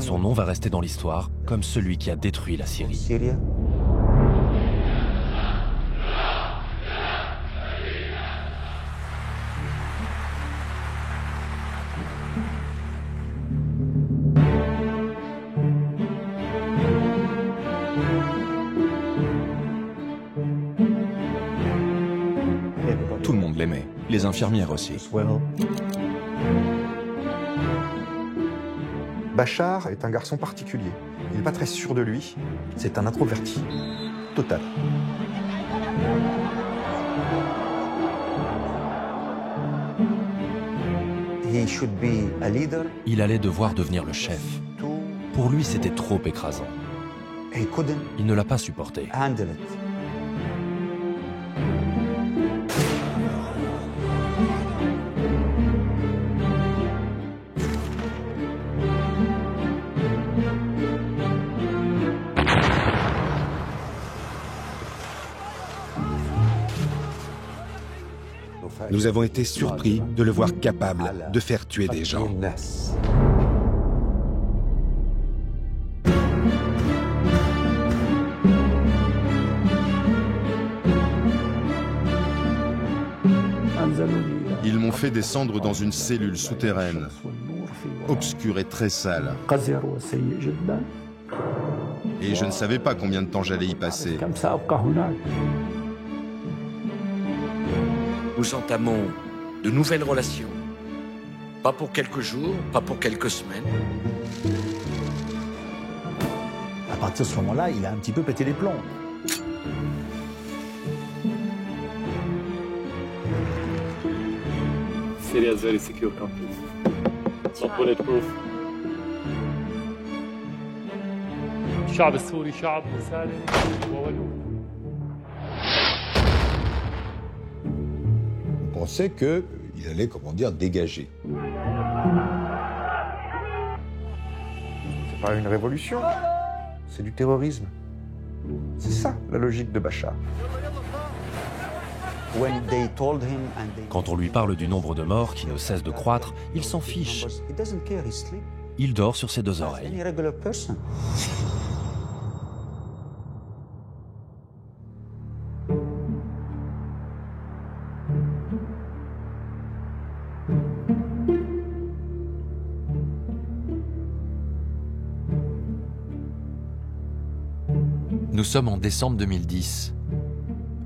Son nom va rester dans l'histoire comme celui qui a détruit la Syrie. Tout le monde l'aimait, les infirmières aussi. Bachar est un garçon particulier. Il n'est pas très sûr de lui. C'est un introverti. Total. Il allait devoir devenir le chef. Pour lui, c'était trop écrasant. Il ne l'a pas supporté. Nous avons été surpris de le voir capable de faire tuer des gens. Ils m'ont fait descendre dans une cellule souterraine, obscure et très sale. Et je ne savais pas combien de temps j'allais y passer. Nous entamons de nouvelles relations. Pas pour quelques jours, pas pour quelques semaines. À partir de ce moment-là, il a un petit peu pété les plombs. Syria is very secure country. Not bulletproof. الشعب السوري شعب مسالم وولود. On pensait qu'il allait, comment dire, dégager. C'est pas une révolution, c'est du terrorisme. C'est ça la logique de Bachar. Quand on lui parle du nombre de morts qui ne cesse de croître, il s'en fiche. Il dort sur ses deux oreilles. Nous sommes en décembre 2010.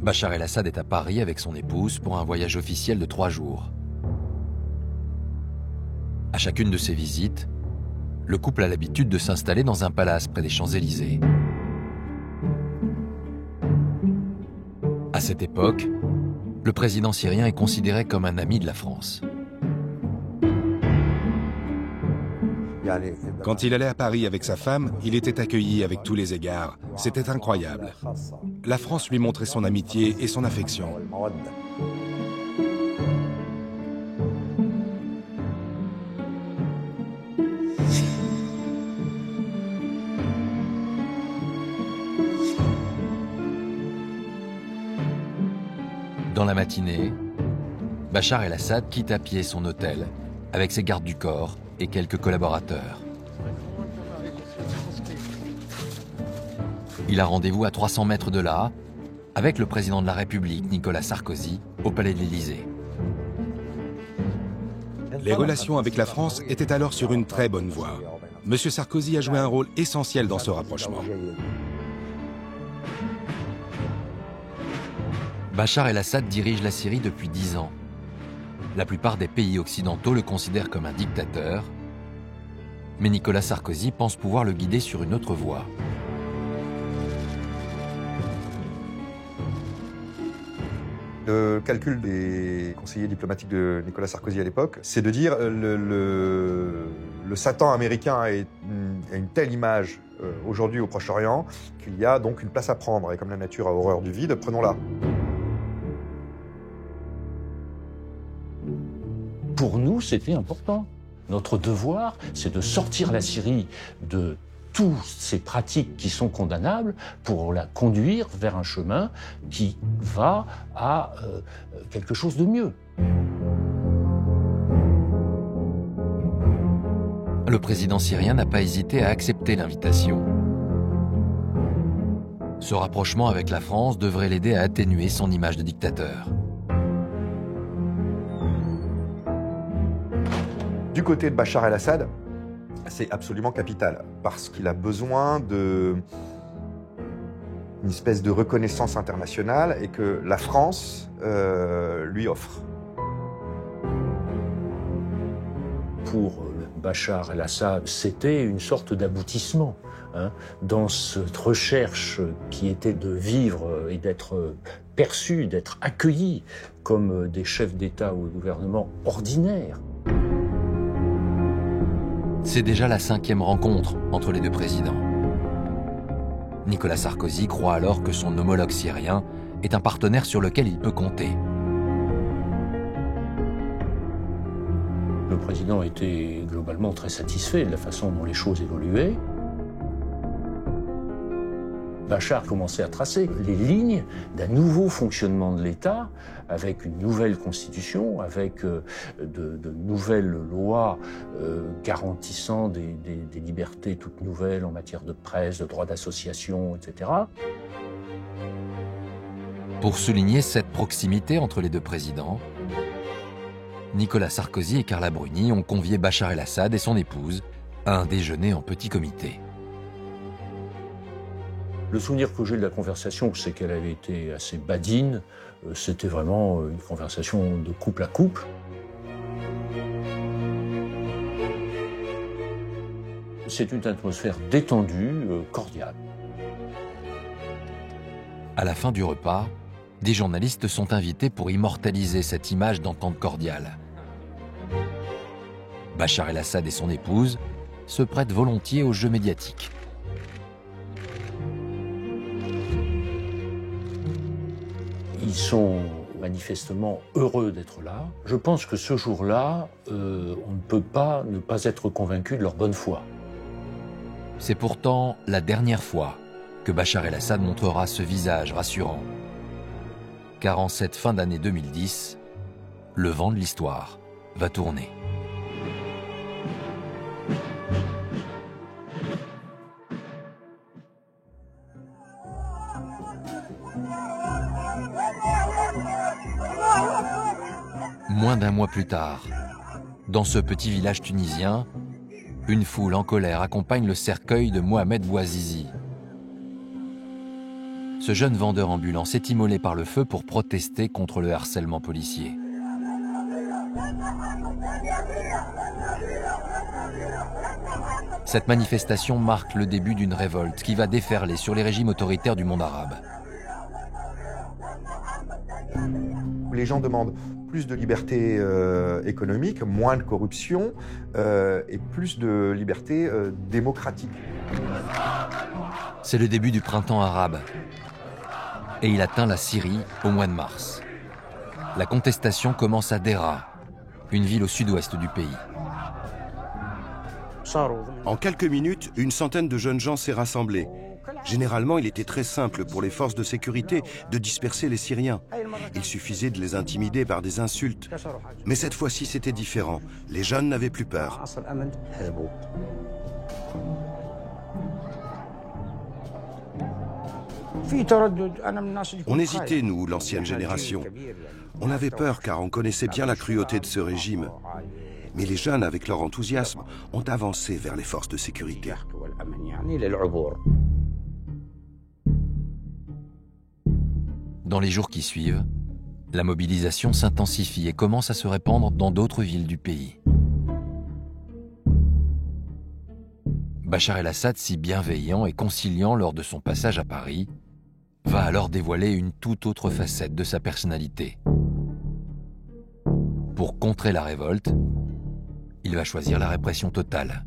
Bachar el-Assad est à Paris avec son épouse pour un voyage officiel de 3 jours. À chacune de ces visites, le couple a l'habitude de s'installer dans un palace près des Champs-Élysées. À cette époque, le président syrien est considéré comme un ami de la France. Quand il allait à Paris avec sa femme, il était accueilli avec tous les égards. C'était incroyable. La France lui montrait son amitié et son affection. Dans la matinée, Bachar el-Assad quitte à pied son hôtel avec ses gardes du corps et quelques collaborateurs. Il a rendez-vous à 300 mètres de là avec le président de la République, Nicolas Sarkozy, au palais de l'Élysée. Les relations avec la France étaient alors sur une très bonne voie. M. Sarkozy a joué un rôle essentiel dans ce rapprochement. Bachar el-Assad dirige la Syrie depuis 10 ans. La plupart des pays occidentaux le considèrent comme un dictateur, mais Nicolas Sarkozy pense pouvoir le guider sur une autre voie. Le calcul des conseillers diplomatiques de Nicolas Sarkozy à l'époque, c'est de dire le Satan américain a une telle image aujourd'hui au Proche-Orient qu'il y a donc une place à prendre. Et comme la nature a horreur du vide, prenons-la. Pour nous, c'était important. Notre devoir, c'est de sortir la Syrie de toutes ces pratiques qui sont condamnables pour la conduire vers un chemin qui va à quelque chose de mieux. le président syrien n'a pas hésité à accepter l'invitation. Ce rapprochement avec la France devrait l'aider à atténuer son image de dictateur. Du côté de Bachar el-Assad, c'est absolument capital, parce qu'il a besoin d'une espèce de reconnaissance internationale et que la France lui offre. Pour Bachar el-Assad, c'était une sorte d'aboutissement dans cette recherche qui était de vivre et d'être perçu, d'être accueilli comme des chefs d'État ou de gouvernement ordinaires. C'est déjà la 5e rencontre entre les deux présidents. Nicolas Sarkozy croit alors que son homologue syrien est un partenaire sur lequel il peut compter. Le président était globalement très satisfait de la façon dont les choses évoluaient. Bachar commençait à tracer les lignes d'un nouveau fonctionnement de l'État, avec une nouvelle constitution, avec de nouvelles lois garantissant des libertés toutes nouvelles en matière de presse, de droit d'association, etc. Pour souligner cette proximité entre les deux présidents, Nicolas Sarkozy et Carla Bruni ont convié Bachar el-Assad et son épouse à un déjeuner en petit comité. Le souvenir que j'ai de la conversation, c'est qu'elle avait été assez badine. C'était vraiment une conversation de couple à couple. C'est une atmosphère détendue, cordiale. À la fin du repas, des journalistes sont invités pour immortaliser cette image d'entente cordiale. Bachar el-Assad et son épouse se prêtent volontiers au jeu médiatique. Ils sont manifestement heureux d'être là. Je pense que ce jour-là, on ne peut pas ne pas être convaincu de leur bonne foi. C'est pourtant la dernière fois que Bachar el-Assad montrera ce visage rassurant. Car en cette fin d'année 2010, le vent de l'histoire va tourner. Moins d'un mois plus tard, dans ce petit village tunisien, une foule en colère accompagne le cercueil de Mohamed Bouazizi. Ce jeune vendeur ambulant s'est immolé par le feu pour protester contre le harcèlement policier. Cette manifestation marque le début d'une révolte qui va déferler sur les régimes autoritaires du monde arabe. Les gens demandent plus de liberté économique, moins de corruption et plus de liberté démocratique. C'est le début du printemps arabe et il atteint la Syrie au mois de mars. La contestation commence à Dera, une ville au sud-ouest du pays. En quelques minutes, une centaine de jeunes gens s'est rassemblée. Généralement, il était très simple pour les forces de sécurité de disperser les Syriens. Il suffisait de les intimider par des insultes. Mais cette fois-ci, c'était différent. Les jeunes n'avaient plus peur. On hésitait, nous, l'ancienne génération. On avait peur car on connaissait bien la cruauté de ce régime. Mais les jeunes, avec leur enthousiasme, ont avancé vers les forces de sécurité. Dans les jours qui suivent, la mobilisation s'intensifie et commence à se répandre dans d'autres villes du pays. Bachar el-Assad, si bienveillant et conciliant lors de son passage à Paris, va alors dévoiler une toute autre facette de sa personnalité. Pour contrer la révolte, il va choisir la répression totale.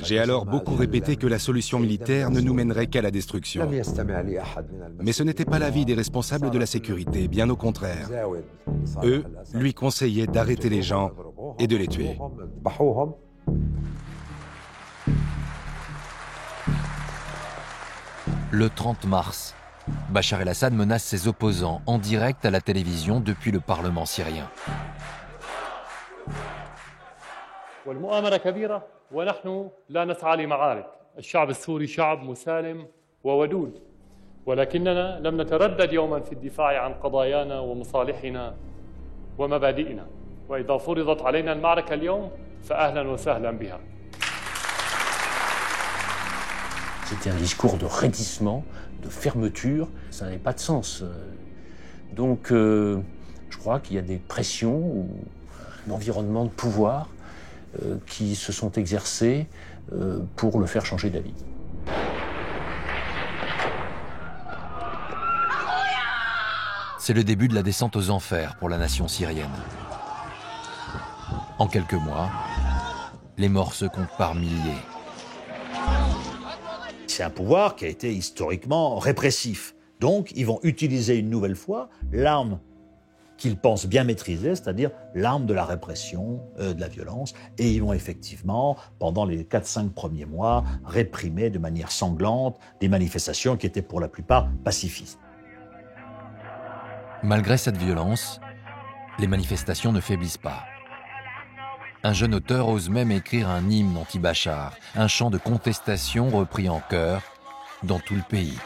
J'ai alors beaucoup répété que la solution militaire ne nous mènerait qu'à la destruction. Mais ce n'était pas l'avis des responsables de la sécurité, bien au contraire. Eux lui conseillaient d'arrêter les gens et de les tuer. Le 30 mars, Bachar el-Assad menace ses opposants en direct à la télévision depuis le Parlement syrien. والمؤامرة كبيرة ونحن لا نسعى لمعارك. الشعب السوري شعب مسالم وودود ولكننا لم نتردد يوما في الدفاع عن قضايانا ومصالحنا ومبادئنا وإذا فرضت علينا المعركة اليوم فأهلا وسهلا بها. C'était un discours de raidissement, de fermeture, ça n'avait pas de sens. Donc je crois qu'il y a des pressions ou un environnement de pouvoir qui se sont exercés pour le faire changer d'avis. C'est le début de la descente aux enfers pour la nation syrienne. En quelques mois, les morts se comptent par milliers. C'est un pouvoir qui a été historiquement répressif. Donc, ils vont utiliser une nouvelle fois l'arme qu'ils pensent bien maîtriser, c'est-à-dire l'arme de la répression, de la violence. Et ils vont effectivement, pendant les 4-5 premiers mois, réprimer de manière sanglante des manifestations qui étaient pour la plupart pacifistes. Malgré cette violence, les manifestations ne faiblissent pas. Un jeune auteur ose même écrire un hymne anti-Bachar, un chant de contestation repris en chœur dans tout le pays.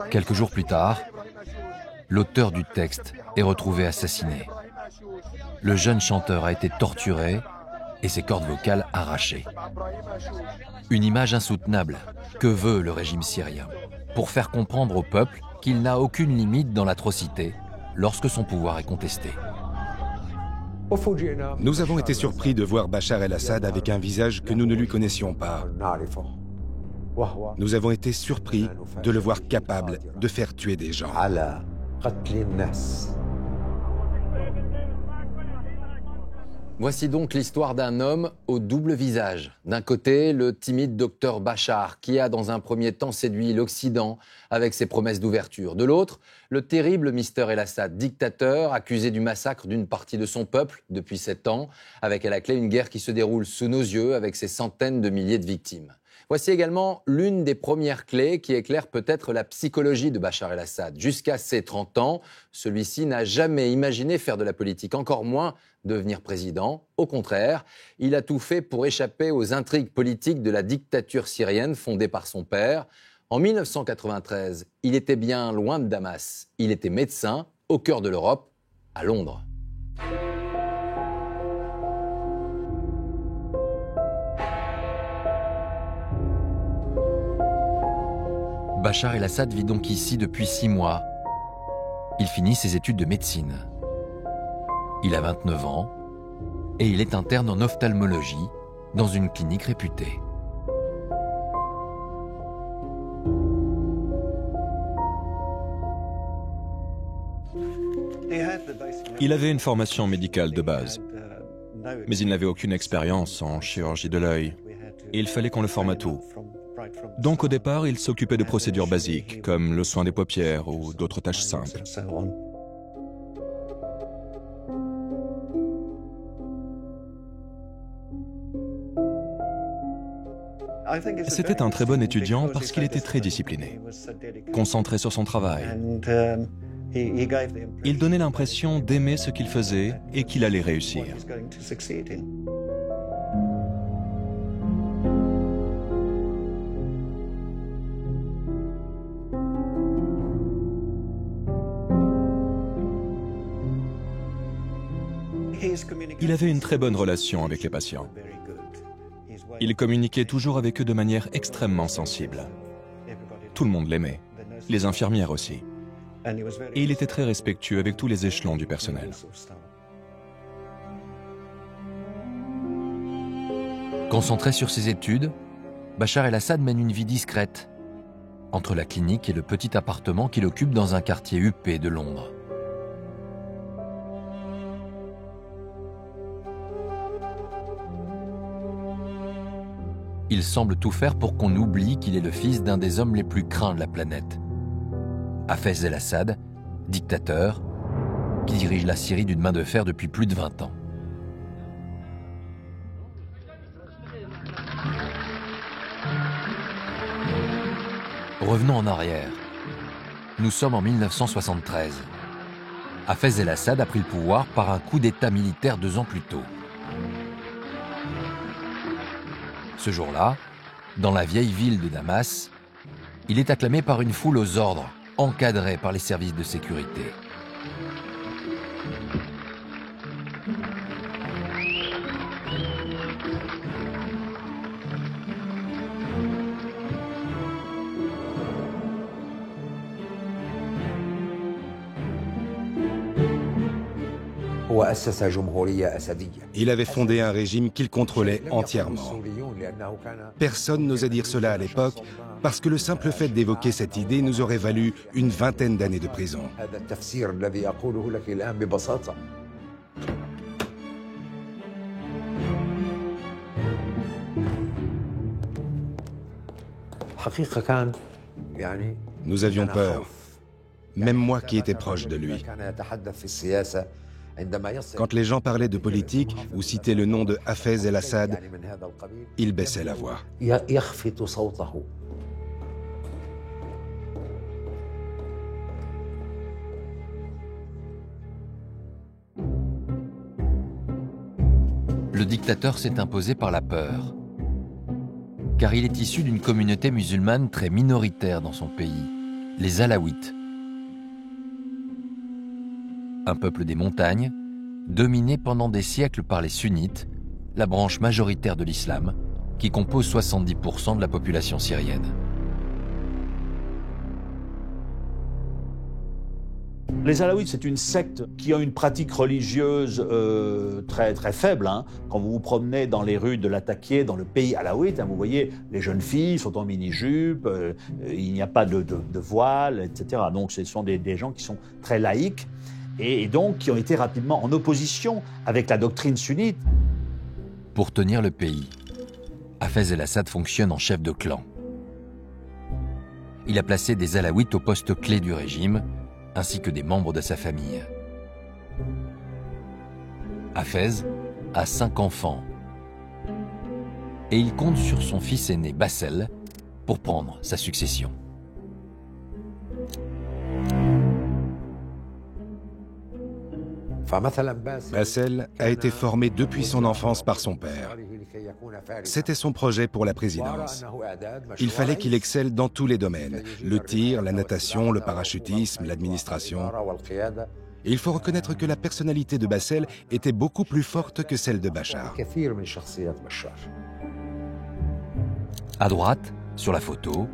Quelques jours plus tard, l'auteur du texte est retrouvé assassiné. Le jeune chanteur a été torturé et ses cordes vocales arrachées. Une image insoutenable. Que veut le régime syrien? Pour faire comprendre au peuple qu'il n'a aucune limite dans l'atrocité lorsque son pouvoir est contesté. Nous avons été surpris de voir Bachar el-Assad avec un visage que nous ne lui connaissions pas. Nous avons été surpris de le voir capable de faire tuer des gens. Voici donc l'histoire d'un homme au double visage. D'un côté, le timide docteur Bachar, qui a dans un premier temps séduit l'Occident avec ses promesses d'ouverture. De l'autre, le terrible Mister el-Assad, dictateur, accusé du massacre d'une partie de son peuple depuis 7 ans, avec à la clé une guerre qui se déroule sous nos yeux avec ses centaines de milliers de victimes. Voici également l'une des premières clés qui éclaire peut-être la psychologie de Bachar el-Assad. Jusqu'à ses 30 ans, celui-ci n'a jamais imaginé faire de la politique, encore moins devenir président. Au contraire, il a tout fait pour échapper aux intrigues politiques de la dictature syrienne fondée par son père. En 1993, il était bien loin de Damas. Il était médecin au cœur de l'Europe, à Londres. Bachar el-Assad vit donc ici depuis 6 mois. Il finit ses études de médecine. Il a 29 ans et il est interne en ophtalmologie dans une clinique réputée. Il avait une formation médicale de base, mais il n'avait aucune expérience en chirurgie de l'œil. Et il fallait qu'on le forme à tout. Donc au départ, il s'occupait de procédures basiques, comme le soin des paupières ou d'autres tâches simples. C'était un très bon étudiant parce qu'il était très discipliné, concentré sur son travail. Il donnait l'impression d'aimer ce qu'il faisait et qu'il allait réussir. Il avait une très bonne relation avec les patients. Il communiquait toujours avec eux de manière extrêmement sensible. Tout le monde l'aimait, les infirmières aussi. Et il était très respectueux avec tous les échelons du personnel. Concentré sur ses études, Bachar el-Assad mène une vie discrète, entre la clinique et le petit appartement qu'il occupe dans un quartier huppé de Londres. Il semble tout faire pour qu'on oublie qu'il est le fils d'un des hommes les plus craints de la planète. Hafez el-Assad, dictateur, qui dirige la Syrie d'une main de fer depuis plus de 20 ans. Revenons en arrière. Nous sommes en 1973. Hafez el-Assad a pris le pouvoir par un coup d'État militaire 2 ans plus tôt. Ce jour-là, dans la vieille ville de Damas, il est acclamé par une foule aux ordres, encadrée par les services de sécurité. Il avait fondé un régime qu'il contrôlait entièrement. Personne n'osait dire cela à l'époque, parce que le simple fait d'évoquer cette idée nous aurait valu une 20aine d'années de prison. Nous avions peur, même moi qui étais proche de lui. Quand les gens parlaient de politique ou citaient le nom de Hafez el-Assad, il baissait la voix. Le dictateur s'est imposé par la peur, car il est issu d'une communauté musulmane très minoritaire dans son pays, les Alaouites. Un peuple des montagnes, dominé pendant des siècles par les sunnites, la branche majoritaire de l'islam, qui compose 70% de la population syrienne. Les Alaouites, c'est une secte qui a une pratique religieuse très faible. Quand vous vous promenez dans les rues de Latakia, dans le pays alaouite, vous voyez, les jeunes filles sont en mini-jupe, il n'y a pas de voile, etc. Donc ce sont des gens qui sont très laïques et donc qui ont été rapidement en opposition avec la doctrine sunnite. Pour tenir le pays, Hafez el-Assad fonctionne en chef de clan. Il a placé des Alaouites au poste clé du régime, ainsi que des membres de sa famille. Hafez a 5 enfants et il compte sur son fils aîné Bassel pour prendre sa succession. Bassel a été formé depuis son enfance par son père. C'était son projet pour la présidence. Il fallait qu'il excelle dans tous les domaines, le tir, la natation, le parachutisme, l'administration. Et il faut reconnaître que la personnalité de Bassel était beaucoup plus forte que celle de Bachar. À droite, sur la photo,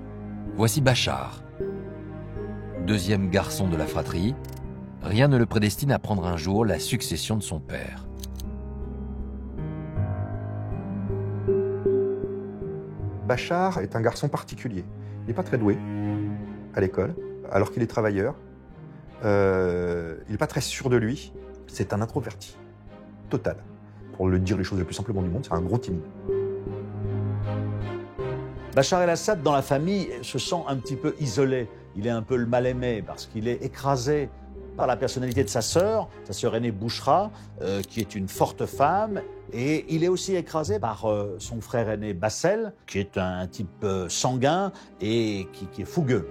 voici Bachar. Deuxième garçon de la fratrie, rien ne le prédestine à prendre un jour la succession de son père. Bachar est un garçon particulier. Il n'est pas très doué à l'école, alors qu'il est travailleur. Il n'est pas très sûr de lui. C'est un introverti total. Pour le dire les choses les plus simplement du monde, c'est un gros timide. Bachar el-Assad, dans la famille, se sent un petit peu isolé. Il est un peu le mal-aimé parce qu'il est écrasé par la personnalité de sa sœur aînée Bouchra, qui est une forte femme, et il est aussi écrasé par son frère aîné Bassel, qui est un type sanguin et qui est fougueux.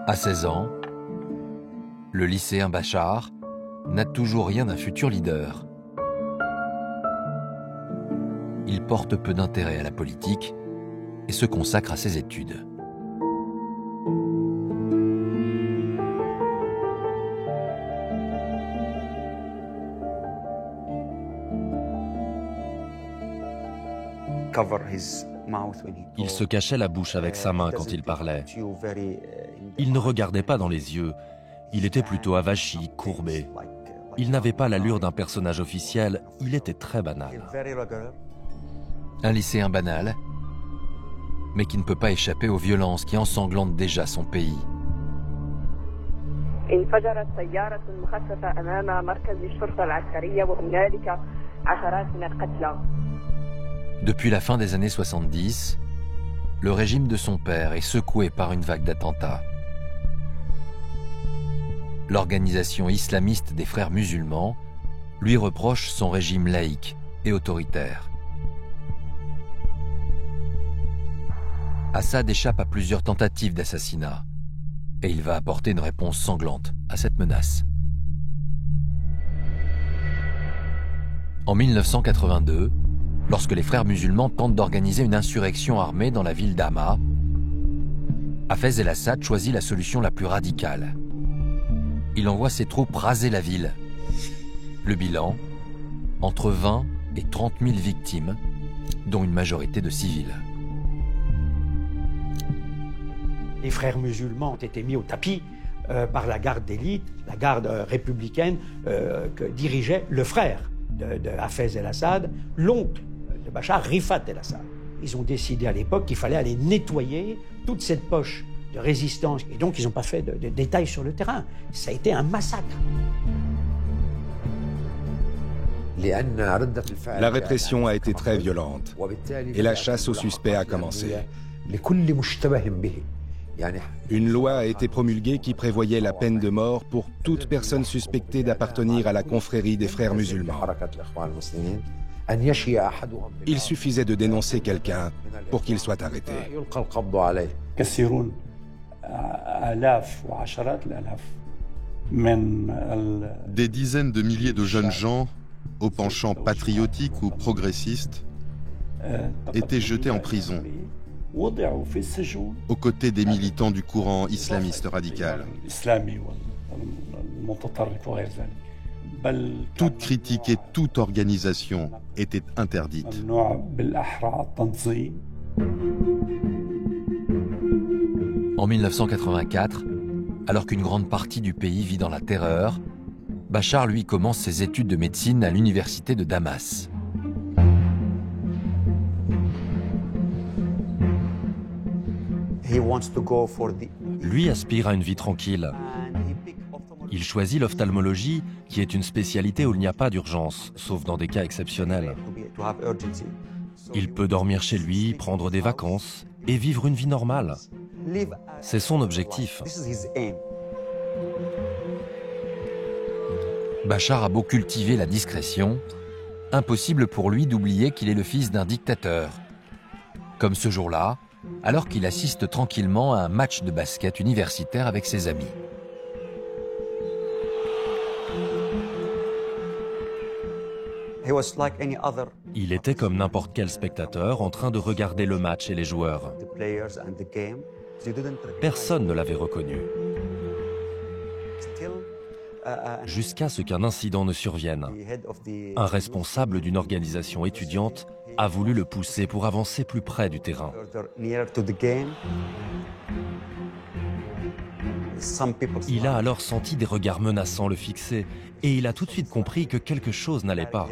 À 16 ans, le lycéen Bachar n'a toujours rien d'un futur leader. Il porte peu d'intérêt à la politique et se consacre à ses études. Il se cachait la bouche avec sa main quand il parlait. Il ne regardait pas dans les yeux. Il était plutôt avachi, courbé. Il n'avait pas l'allure d'un personnage officiel. Il était très banal. Un lycéen banal, mais qui ne peut pas échapper aux violences qui ensanglantent déjà son pays. Depuis la fin des années 70, le régime de son père est secoué par une vague d'attentats. L'organisation islamiste des Frères musulmans lui reproche son régime laïque et autoritaire. Assad échappe à plusieurs tentatives d'assassinat et il va apporter une réponse sanglante à cette menace. En 1982, lorsque les Frères musulmans tentent d'organiser une insurrection armée dans la ville d'Hama, Hafez el-Assad choisit la solution la plus radicale. Il envoie ses troupes raser la ville. Le bilan, entre 20 et 30 000 victimes, dont une majorité de civils. Les Frères musulmans ont été mis au tapis par la garde d'élite, la garde républicaine que dirigeait le frère de Hafez el-Assad, l'oncle de Bachar, Rifat el-Assad. Ils ont décidé à l'époque qu'il fallait aller nettoyer toute cette poche de résistance. Et donc, ils n'ont pas fait de détails sur le terrain. Ça a été un massacre. La répression a été très violente et la chasse aux suspects a commencé. Une loi a été promulguée qui prévoyait la peine de mort pour toute personne suspectée d'appartenir à la confrérie des Frères musulmans. Il suffisait de dénoncer quelqu'un pour qu'il soit arrêté. Des dizaines de milliers de jeunes gens, au penchant patriotique ou progressiste, étaient jetés en prison, aux côtés des militants du courant islamiste radical. Toute critique et toute organisation était interdite. En 1984, alors qu'une grande partie du pays vit dans la terreur, Bachar, lui, commence ses études de médecine à l'université de Damas. Lui aspire à une vie tranquille. Il choisit l'ophtalmologie, qui est une spécialité où il n'y a pas d'urgence, sauf dans des cas exceptionnels. Il peut dormir chez lui, prendre des vacances et vivre une vie normale. C'est son objectif. Bachar a beau cultiver la discrétion, impossible pour lui d'oublier qu'il est le fils d'un dictateur. Comme ce jour-là, alors qu'il assiste tranquillement à un match de basket universitaire avec ses amis. Il était comme n'importe quel spectateur en train de regarder le match et les joueurs. Personne ne l'avait reconnu. Jusqu'à ce qu'un incident ne survienne. Un responsable d'une organisation étudiante a voulu le pousser pour avancer plus près du terrain. Il a alors senti des regards menaçants le fixer et il a tout de suite compris que quelque chose n'allait pas.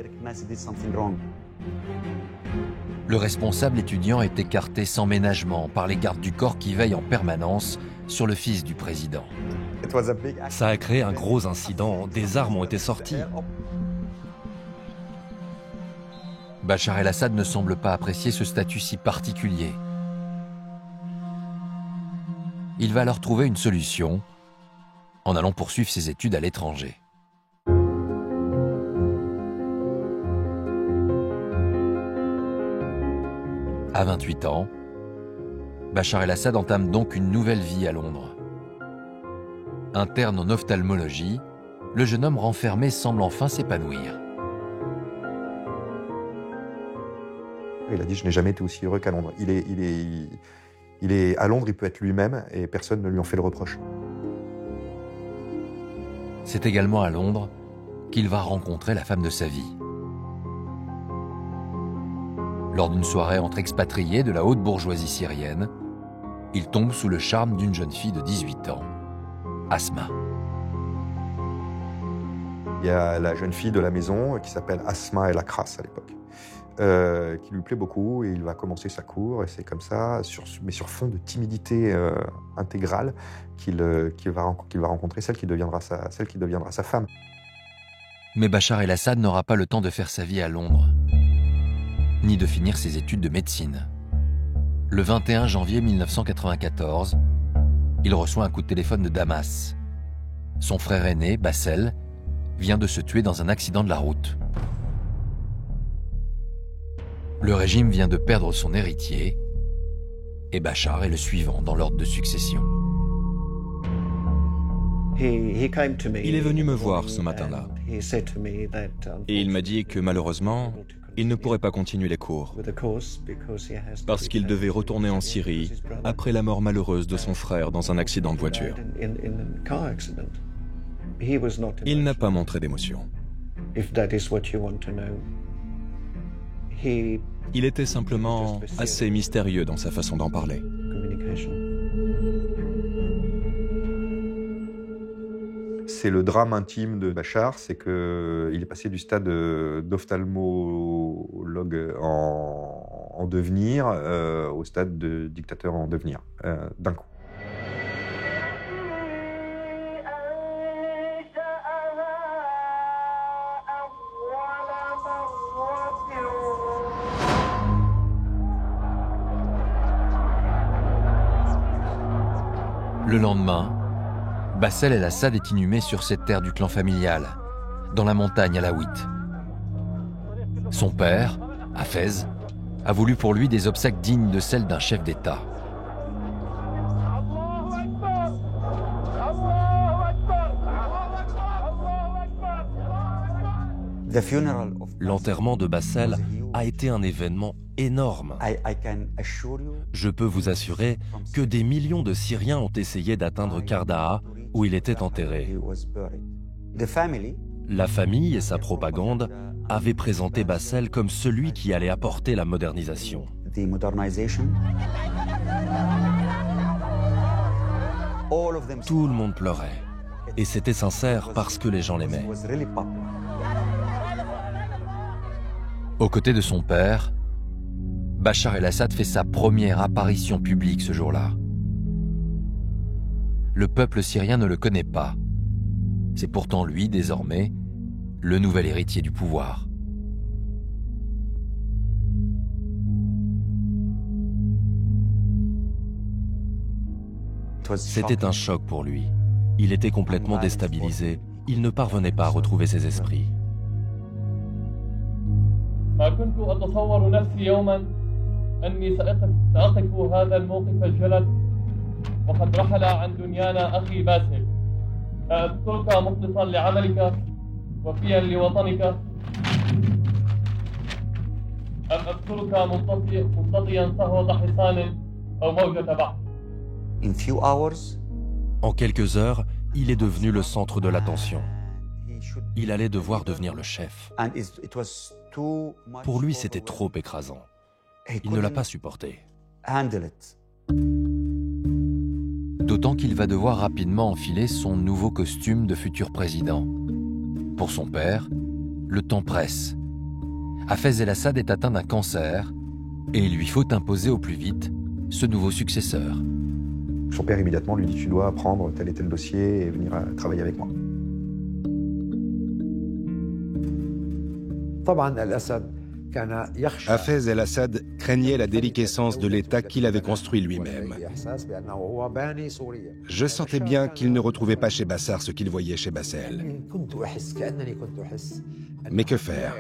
Le responsable étudiant est écarté sans ménagement par les gardes du corps qui veillent en permanence sur le fils du président. Ça a créé un gros incident, des armes ont été sorties. Bachar el-Assad ne semble pas apprécier ce statut si particulier. Il va alors trouver une solution en allant poursuivre ses études à l'étranger. À 28 ans, Bachar el-Assad entame donc une nouvelle vie à Londres. Interne en ophtalmologie, le jeune homme renfermé semble enfin s'épanouir. Il a dit « Je n'ai jamais été aussi heureux qu'à Londres ». Il est à Londres, il peut être lui-même et personne ne lui en fait le reproche. C'est également à Londres qu'il va rencontrer la femme de sa vie. Lors d'une soirée entre expatriés de la haute bourgeoisie syrienne, il tombe sous le charme d'une jeune fille de 18 ans, Asma. Il y a la jeune fille de la maison qui s'appelle Asma el-Akras à l'époque, qui lui plaît beaucoup et il va commencer sa cour et c'est comme ça, mais sur fond de timidité intégrale, qu'il va rencontrer celle qui deviendra sa femme. Mais Bachar el-Assad n'aura pas le temps de faire sa vie à Londres, ni de finir ses études de médecine. Le 21 janvier 1994, il reçoit un coup de téléphone de Damas. Son frère aîné, Bassel, vient de se tuer dans un accident de la route. Le régime vient de perdre son héritier et Bachar est le suivant dans l'ordre de succession. Il est venu me voir ce matin-là et il m'a dit que malheureusement, il ne pourrait pas continuer les cours parce qu'il devait retourner en Syrie après la mort malheureuse de son frère dans un accident de voiture. Il n'a pas montré d'émotion. Il était simplement assez mystérieux dans sa façon d'en parler. C'est le drame intime de Bachar, c'est qu'il est passé du stade d'ophtalmologue en devenir au stade de dictateur en devenir, d'un coup. Le lendemain, Bassel el-Assad est inhumé sur cette terre du clan familial, dans la montagne alaouite. Son père, Hafez, a voulu pour lui des obsèques dignes de celles d'un chef d'État. L'enterrement de Bassel a été un événement énorme. Je peux vous assurer que des millions de Syriens ont essayé d'atteindre Kardaa, où il était enterré. La famille et sa propagande avaient présenté Bassel comme celui qui allait apporter la modernisation. Tout le monde pleurait. Et c'était sincère parce que les gens l'aimaient. Aux côtés de son père, Bachar el-Assad fait sa première apparition publique ce jour-là. Le peuple syrien ne le connaît pas. C'est pourtant lui, désormais, le nouvel héritier du pouvoir. C'était un choc pour lui. Il était complètement déstabilisé. Il ne parvenait pas à retrouver ses esprits. أني سأقف هذا الموقف الجلد وقد رحل عن دنيانا أخي باسل أذكرك مخلصا لعملك وفيا لوطنك أم أذكرك ممتطيا صهوة حصان أو موجة بحر. En quelques heures, il est devenu le centre de l'attention. Il allait devoir devenir le chef. Pour lui, c'était trop écrasant. Il ne l'a pas supporté. D'autant qu'il va devoir rapidement enfiler son nouveau costume de futur président. Pour son père, le temps presse. Hafez el-Assad est atteint d'un cancer et il lui faut imposer au plus vite ce nouveau successeur. Son père immédiatement lui dit « Tu dois prendre tel et tel dossier et venir travailler avec moi ». Hafez el-Assad craignait la déliquescence de l'État qu'il avait construit lui-même. Je sentais bien qu'il ne retrouvait pas chez Bachar ce qu'il voyait chez Bassel. Mais que faire?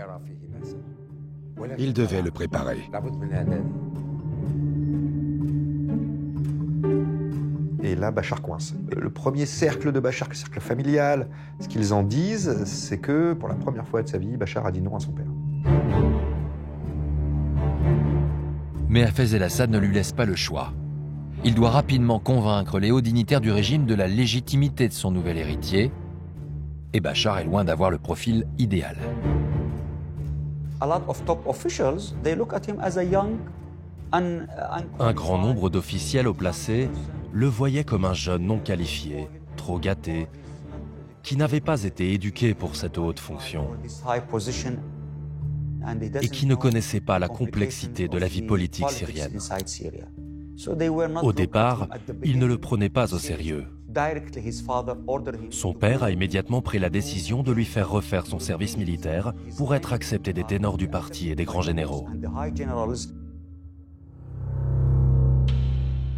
Il devait le préparer. Et là, Bachar coince. Le premier cercle de Bachar, le cercle familial, ce qu'ils en disent, c'est que pour la première fois de sa vie, Bachar a dit non à son père. Mais Hafez el-Assad ne lui laisse pas le choix. Il doit rapidement convaincre les hauts dignitaires du régime de la légitimité de son nouvel héritier, et Bachar est loin d'avoir le profil idéal. Un grand nombre d'officiels haut placés le voyaient comme un jeune non qualifié, trop gâté, qui n'avait pas été éduqué pour cette haute fonction et qui ne connaissait pas la complexité de la vie politique syrienne. Au départ, il ne le prenait pas au sérieux. Son père a immédiatement pris la décision de lui faire refaire son service militaire pour être accepté des ténors du parti et des grands généraux.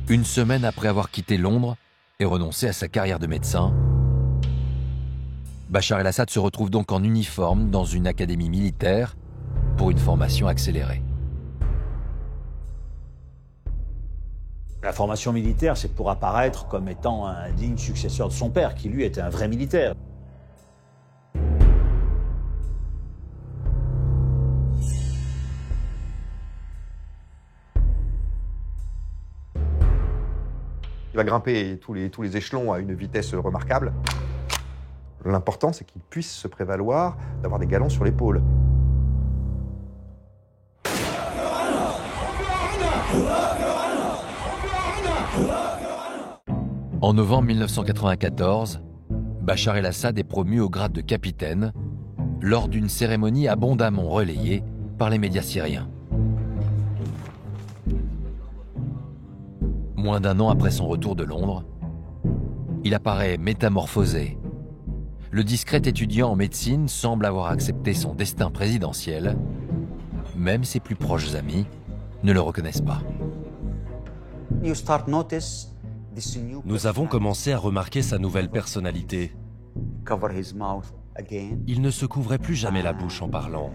Une semaine après avoir quitté Londres et renoncé à sa carrière de médecin, Bachar el-Assad se retrouve donc en uniforme dans une académie militaire pour une formation accélérée. La formation militaire, c'est pour apparaître comme étant un digne successeur de son père, qui lui était un vrai militaire. Il va grimper tous les échelons à une vitesse remarquable. L'important, c'est qu'il puisse se prévaloir d'avoir des galons sur l'épaule. En novembre 1994, Bachar el-Assad est promu au grade de capitaine lors d'une cérémonie abondamment relayée par les médias syriens. Moins d'un an après son retour de Londres, il apparaît métamorphosé. Le discret étudiant en médecine semble avoir accepté son destin présidentiel. Même ses plus proches amis ne le reconnaissent pas. Nous avons commencé à remarquer sa nouvelle personnalité. Il ne se couvrait plus jamais la bouche en parlant.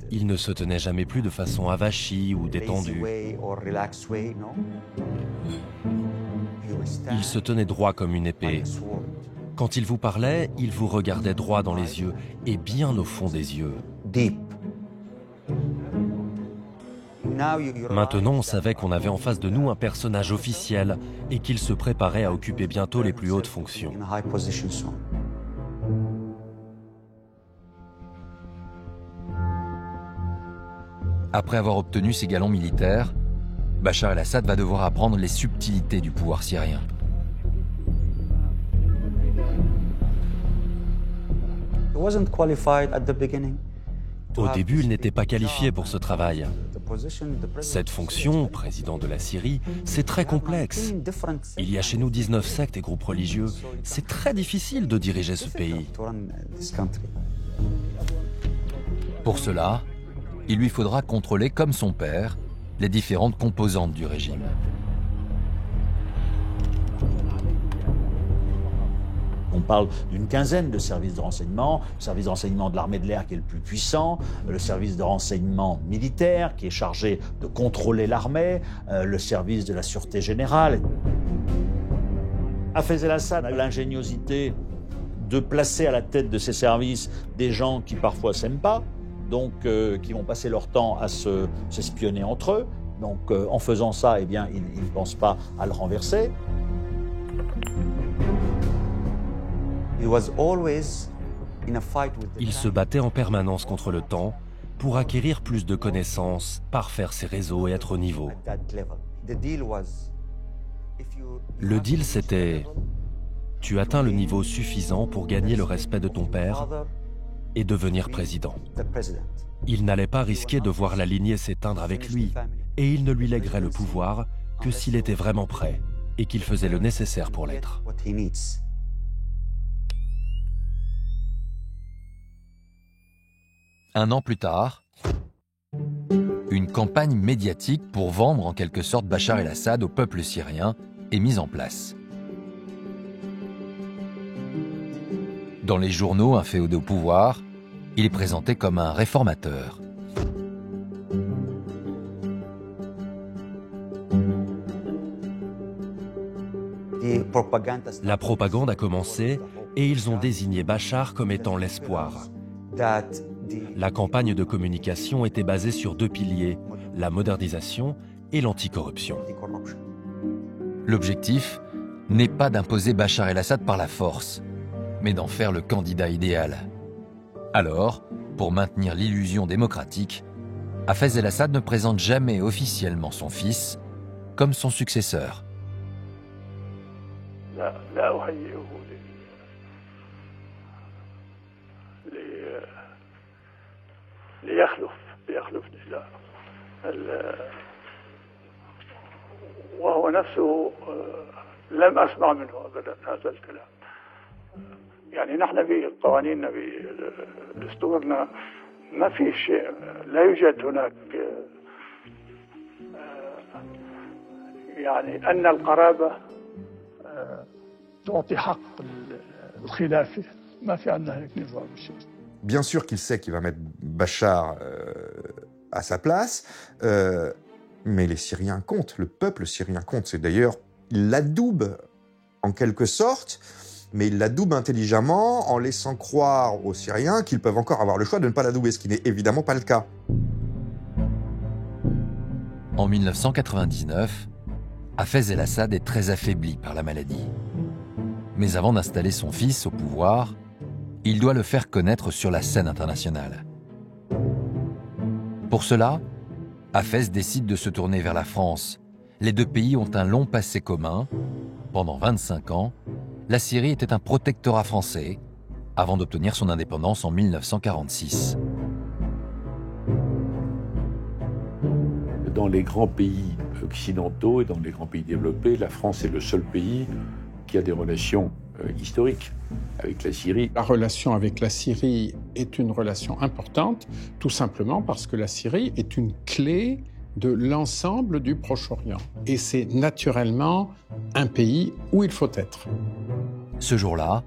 Il ne se tenait jamais plus de façon avachie ou détendue. Il se tenait droit comme une épée. Quand il vous parlait, il vous regardait droit dans les yeux et bien au fond des yeux. Maintenant, on savait qu'on avait en face de nous un personnage officiel et qu'il se préparait à occuper bientôt les plus hautes fonctions. Après avoir obtenu ses galons militaires, Bachar el-Assad va devoir apprendre les subtilités du pouvoir syrien. Au début, il n'était pas qualifié pour ce travail. Cette fonction, président de la Syrie, c'est très complexe. Il y a chez nous 19 sectes et groupes religieux. C'est très difficile de diriger ce pays. Pour cela, il lui faudra contrôler, comme son père, les différentes composantes du régime. On parle d'une quinzaine de services de renseignement, le service de renseignement de l'armée de l'air qui est le plus puissant, le service de renseignement militaire qui est chargé de contrôler l'armée, le service de la sûreté générale. Hafez el-Assad a l'ingéniosité de placer à la tête de ces services des gens qui parfois s'aiment pas, donc qui vont passer leur temps à s'espionner entre eux. Donc en faisant ça, eh bien, ils ne pensent pas à le renverser. Il se battait en permanence contre le temps pour acquérir plus de connaissances, parfaire ses réseaux et être au niveau. Le deal, c'était: tu atteins le niveau suffisant pour gagner le respect de ton père et devenir président. Il n'allait pas risquer de voir la lignée s'éteindre avec lui, et il ne lui lèguerait le pouvoir que s'il était vraiment prêt et qu'il faisait le nécessaire pour l'être. Un an plus tard, une campagne médiatique pour vendre en quelque sorte Bachar el-Assad au peuple syrien est mise en place. Dans les journaux inféodés au pouvoir, il est présenté comme un réformateur. La propagande a commencé et ils ont désigné Bachar comme étant l'espoir. La campagne de communication était basée sur deux piliers, la modernisation et l'anticorruption. L'objectif n'est pas d'imposer Bachar el-Assad par la force, mais d'en faire le candidat idéal. Alors, pour maintenir l'illusion démocratique, Hafez el-Assad ne présente jamais officiellement son fils comme son successeur. ليخلفني لا وهو نفسه لم أسمع منه أبدا هذا الكلام. يعني نحن في قوانيننا في دستورنا ما في شيء، لا يوجد هناك يعني أن القرابة تعطي حق الخلافة ما في عندنا هيك نظام الشيء. Bien sûr qu'il sait qu'il va mettre Bachar à sa place, mais les Syriens comptent, le peuple syrien compte. C'est d'ailleurs, il l'adoube en quelque sorte, mais il l'adoube intelligemment en laissant croire aux Syriens qu'ils peuvent encore avoir le choix de ne pas l'adouber, ce qui n'est évidemment pas le cas. En 1999, Hafez el-Assad est très affaibli par la maladie. Mais avant d'installer son fils au pouvoir, il doit le faire connaître sur la scène internationale. Pour cela, Hafez décide de se tourner vers la France. Les deux pays ont un long passé commun. Pendant 25 ans, la Syrie était un protectorat français, avant d'obtenir son indépendance en 1946. Dans les grands pays occidentaux et dans les grands pays développés, la France est le seul pays qui a des relations historiques avec la Syrie. La relation avec la Syrie est une relation importante, tout simplement parce que la Syrie est une clé de l'ensemble du Proche-Orient. Et c'est naturellement un pays où il faut être. Ce jour-là,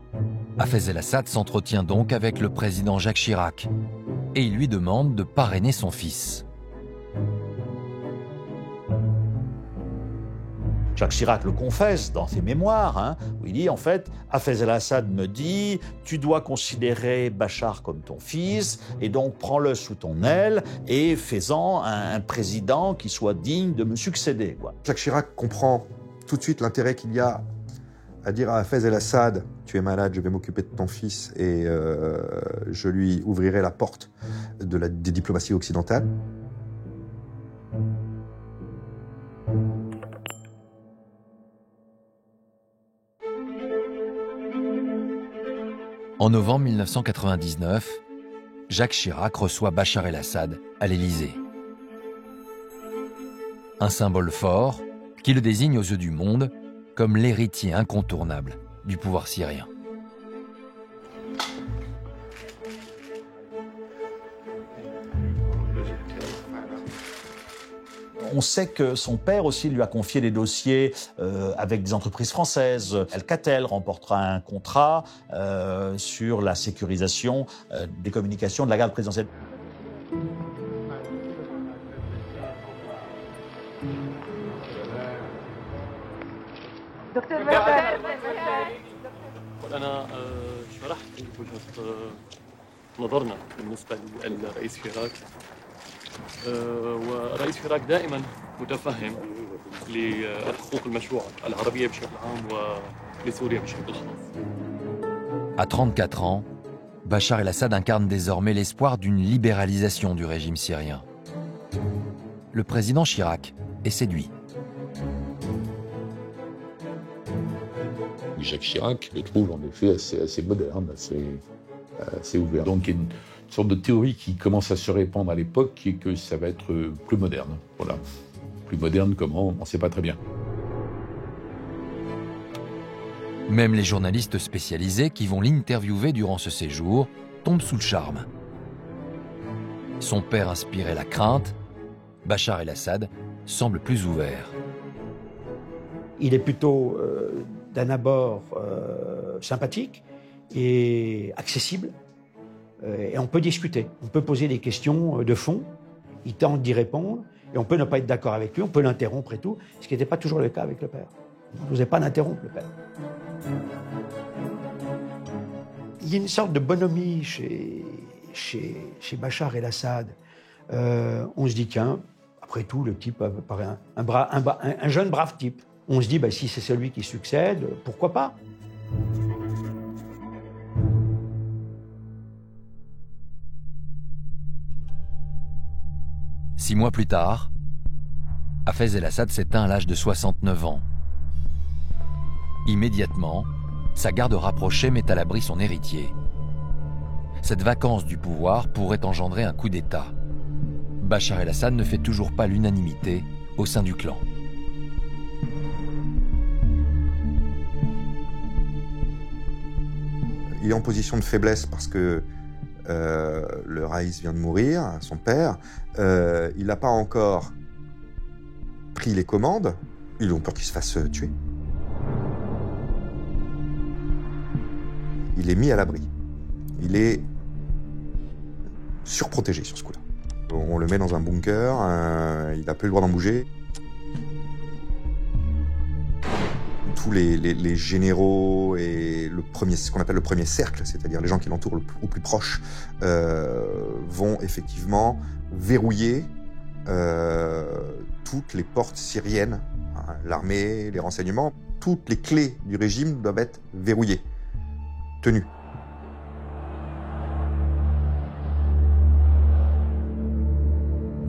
Hafez el-Assad s'entretient donc avec le président Jacques Chirac et il lui demande de parrainer son fils. Jacques Chirac le confesse dans ses mémoires, où il dit en fait, Hafez el-Assad me dit, tu dois considérer Bachar comme ton fils, et donc prends-le sous ton aile et fais-en un président qui soit digne de me succéder, quoi. Jacques Chirac comprend tout de suite l'intérêt qu'il y a à dire à Hafez el-Assad, tu es malade, je vais m'occuper de ton fils et je lui ouvrirai la porte des diplomaties occidentales. En novembre 1999, Jacques Chirac reçoit Bachar el-Assad à l'Élysée. Un symbole fort qui le désigne aux yeux du monde comme l'héritier incontournable du pouvoir syrien. On sait que son père aussi lui a confié des dossiers avec des entreprises françaises. Alcatel remportera un contrat sur la sécurisation des communications de la garde présidentielle. دكتور بشار أنا شرحت وجهة نظرنا بالنسبة للرئيس شيراك والرئيس شيراك دائما متفهم للحقوق المشروعة العربية بشكل عام ولسوريا بشكل خاص. À 34 ans, Bachar el-Assad incarne désormais l'espoir d'une libéralisation du régime syrien. Le président Chirac est séduit. Jacques Chirac le trouve en effet assez moderne, assez ouvert. Donc il y a une sorte de théorie qui commence à se répandre à l'époque, qui est que ça va être plus moderne. Voilà. Plus moderne comment, on ne sait pas très bien. Même les journalistes spécialisés qui vont l'interviewer durant ce séjour tombent sous le charme. Son père inspirait la crainte, Bachar el-Assad semble plus ouvert. Il est plutôt d'un abord sympathique et accessible. Et on peut discuter, on peut poser des questions de fond, il tente d'y répondre, et on peut ne pas être d'accord avec lui, on peut l'interrompre et tout, ce qui n'était pas toujours le cas avec le père. On n'osait pas l'interrompre, le père. Il y a une sorte de bonhomie chez Bachar el-Assad. On se dit, tiens, après tout, le type paraît un jeune brave type. On se dit, bah, si c'est celui qui succède, pourquoi pas ? Six mois plus tard, Hafez el-Assad s'éteint à l'âge de 69 ans. Immédiatement, sa garde rapprochée met à l'abri son héritier. Cette vacance du pouvoir pourrait engendrer un coup d'État. Bachar el-Assad ne fait toujours pas l'unanimité au sein du clan. Il est en position de faiblesse parce que le Raïs vient de mourir, son père. Il n'a pas encore pris les commandes Ils ont peur qu'il se fasse tuer. Il est mis à l'abri. Il est surprotégé sur ce coup-là. On le met dans un bunker, il n'a plus le droit d'en bouger. Tous les généraux et ce qu'on appelle le premier cercle, c'est-à-dire les gens qui l'entourent au plus proche, vont effectivement verrouiller toutes les portes syriennes, hein, l'armée, les renseignements, toutes les clés du régime doivent être verrouillées, tenues.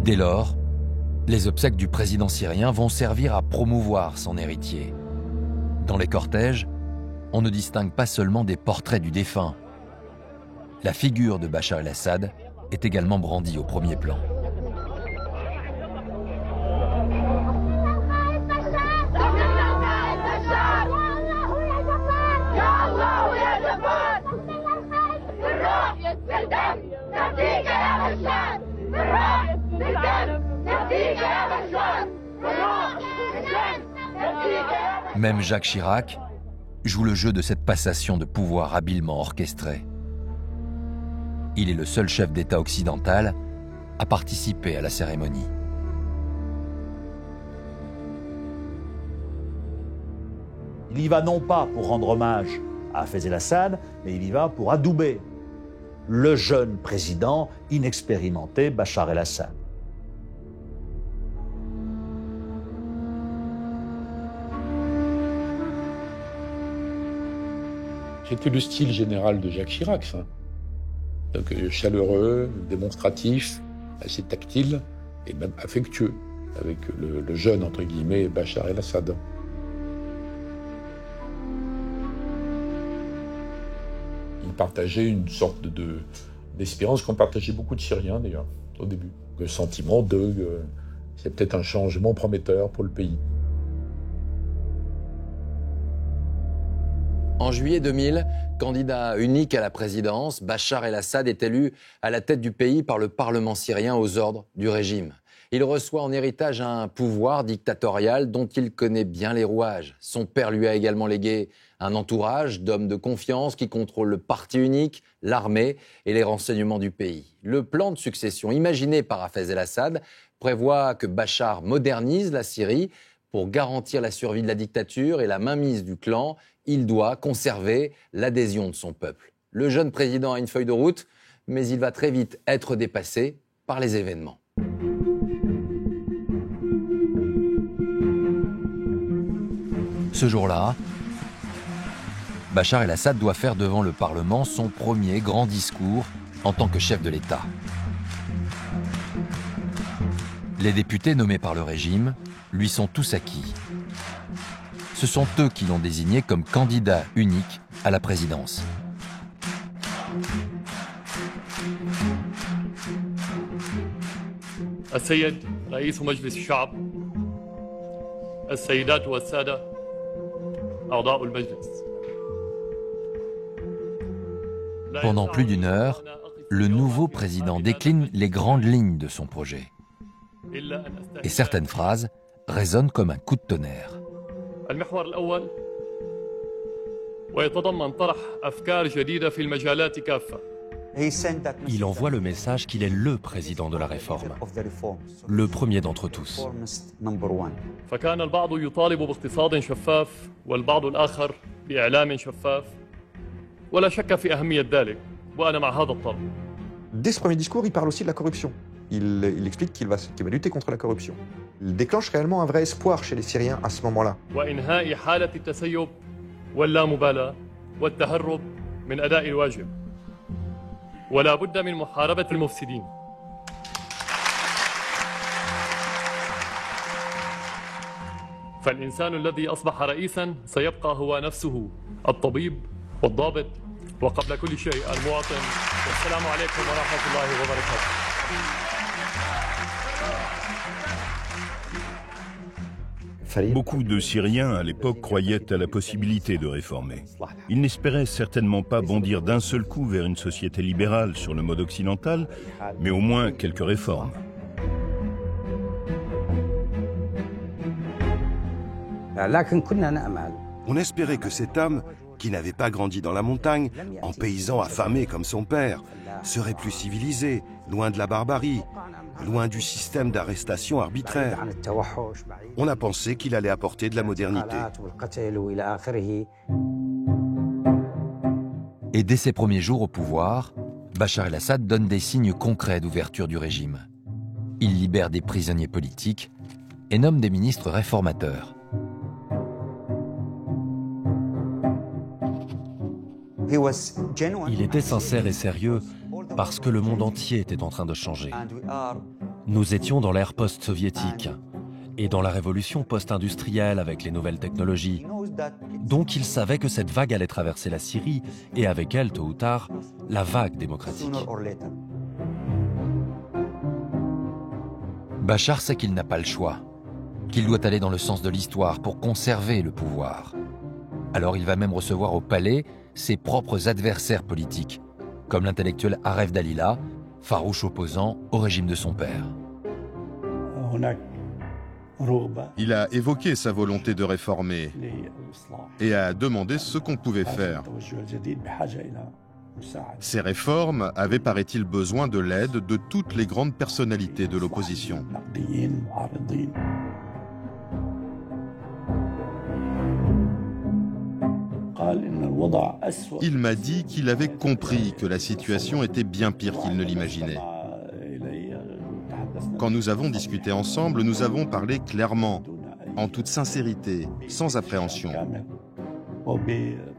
Dès lors, les obsèques du président syrien vont servir à promouvoir son héritier. Dans les cortèges, on ne distingue pas seulement des portraits du défunt. La figure de Bachar el-Assad est également brandie au premier plan. Même Jacques Chirac joue le jeu de cette passation de pouvoir habilement orchestrée. Il est le seul chef d'État occidental à participer à la cérémonie. Il y va non pas pour rendre hommage à Hafez el-Assad, mais il y va pour adouber le jeune président inexpérimenté Bachar el-Assad. C'était le style général de Jacques Chirac, ça. Donc chaleureux, démonstratif, assez tactile et même affectueux avec le jeune, entre guillemets, Bachar el-Assad. Il partageait une sorte d'espérance qu'ont partagé beaucoup de Syriens, d'ailleurs, au début. Le sentiment c'est peut-être un changement prometteur pour le pays. En juillet 2000, candidat unique à la présidence, Bachar el-Assad est élu à la tête du pays par le Parlement syrien aux ordres du régime. Il reçoit en héritage un pouvoir dictatorial dont il connaît bien les rouages. Son père lui a également légué un entourage d'hommes de confiance qui contrôlent le parti unique, l'armée et les renseignements du pays. Le plan de succession imaginé par Hafez el-Assad prévoit que Bachar modernise la Syrie pour garantir la survie de la dictature et la mainmise du clan. Il doit conserver l'adhésion de son peuple. Le jeune président a une feuille de route, mais il va très vite être dépassé par les événements. Ce jour-là, Bachar el-Assad doit faire devant le Parlement son premier grand discours en tant que chef de l'État. Les députés nommés par le régime lui sont tous acquis. Ce sont eux qui l'ont désigné comme candidat unique à la présidence. السيد رئيس مجلس الشعب السيدات والسادة أعضاء المجلس. Pendant plus d'une heure, le nouveau président décline les grandes lignes de son projet. Et certaines phrases résonnent comme un coup de tonnerre. المحور الأول ويتضمن طرح أفكار جديدة في المجالات كافة. Il envoie le message qu'il est le président de la réforme, le premier d'entre tous. فكان البعض يطالب باقتصاد شفاف والبعض الآخر بإعلام شفاف ولا شك في أهمية ذلك وأنا مع هذا الطلب. Dès ce premier discours, il parle aussi de la corruption. Il explique qu'il va lutter contre la corruption. Il déclenche réellement un vrai espoir chez les Syriens à ce moment-là. وإنهاء حالة التسيب واللامبالاة والتهرب من أداء الواجب. ولا بد من محاربة المفسدين. فالإنسان الذي أصبح رئيساً سيبقى هو نفسه الطبيب والضابط وقبل كل شيء المواطن. والسلام عليكم ورحمة الله وبركاته. Beaucoup de Syriens à l'époque croyaient à la possibilité de réformer. Ils n'espéraient certainement pas bondir d'un seul coup vers une société libérale sur le mode occidental, mais au moins quelques réformes. On espérait que cet homme, qui n'avait pas grandi dans la montagne, en paysan affamé comme son père, serait plus civilisé, loin de la barbarie, loin du système d'arrestation arbitraire. On a pensé qu'il allait apporter de la modernité. Et dès ses premiers jours au pouvoir, Bachar el-Assad donne des signes concrets d'ouverture du régime. Il libère des prisonniers politiques et nomme des ministres réformateurs. Il était sincère et sérieux parce que le monde entier était en train de changer. Nous étions dans l'ère post-soviétique et dans la révolution post-industrielle avec les nouvelles technologies. Donc il savait que cette vague allait traverser la Syrie et avec elle, tôt ou tard, la vague démocratique. Bachar sait qu'il n'a pas le choix, qu'il doit aller dans le sens de l'histoire pour conserver le pouvoir. Alors il va même recevoir au palais ses propres adversaires politiques, comme l'intellectuel Aref Dalila, farouche opposant au régime de son père. Il a évoqué sa volonté de réformer et a demandé ce qu'on pouvait faire. Ces réformes avaient, paraît-il, besoin de l'aide de toutes les grandes personnalités de l'opposition. Il m'a dit qu'il avait compris que la situation était bien pire qu'il ne l'imaginait. Quand nous avons discuté ensemble, nous avons parlé clairement, en toute sincérité, sans appréhension.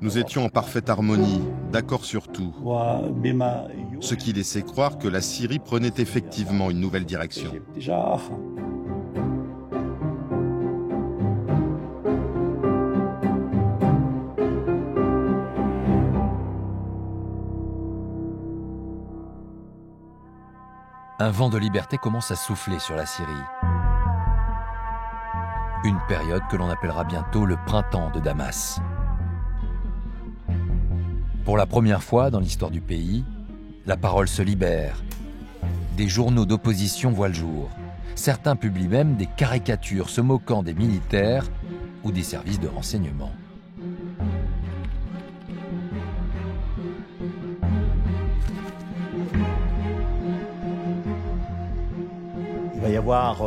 Nous étions en parfaite harmonie, d'accord sur tout, ce qui laissait croire que la Syrie prenait effectivement une nouvelle direction. Un vent de liberté commence à souffler sur la Syrie. Une période que l'on appellera bientôt le printemps de Damas. Pour la première fois dans l'histoire du pays, la parole se libère. Des journaux d'opposition voient le jour. Certains publient même des caricatures se moquant des militaires ou des services de renseignement. Il va y avoir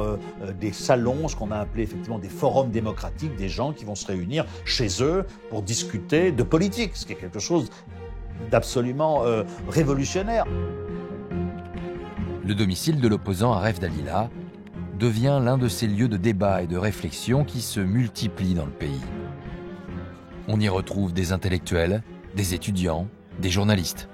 des salons, ce qu'on a appelé effectivement des forums démocratiques, des gens qui vont se réunir chez eux pour discuter de politique, ce qui est quelque chose d'absolument révolutionnaire. Le domicile de l'opposant Aref Dalila devient l'un de ces lieux de débat et de réflexion qui se multiplient dans le pays. On y retrouve des intellectuels, des étudiants, des journalistes.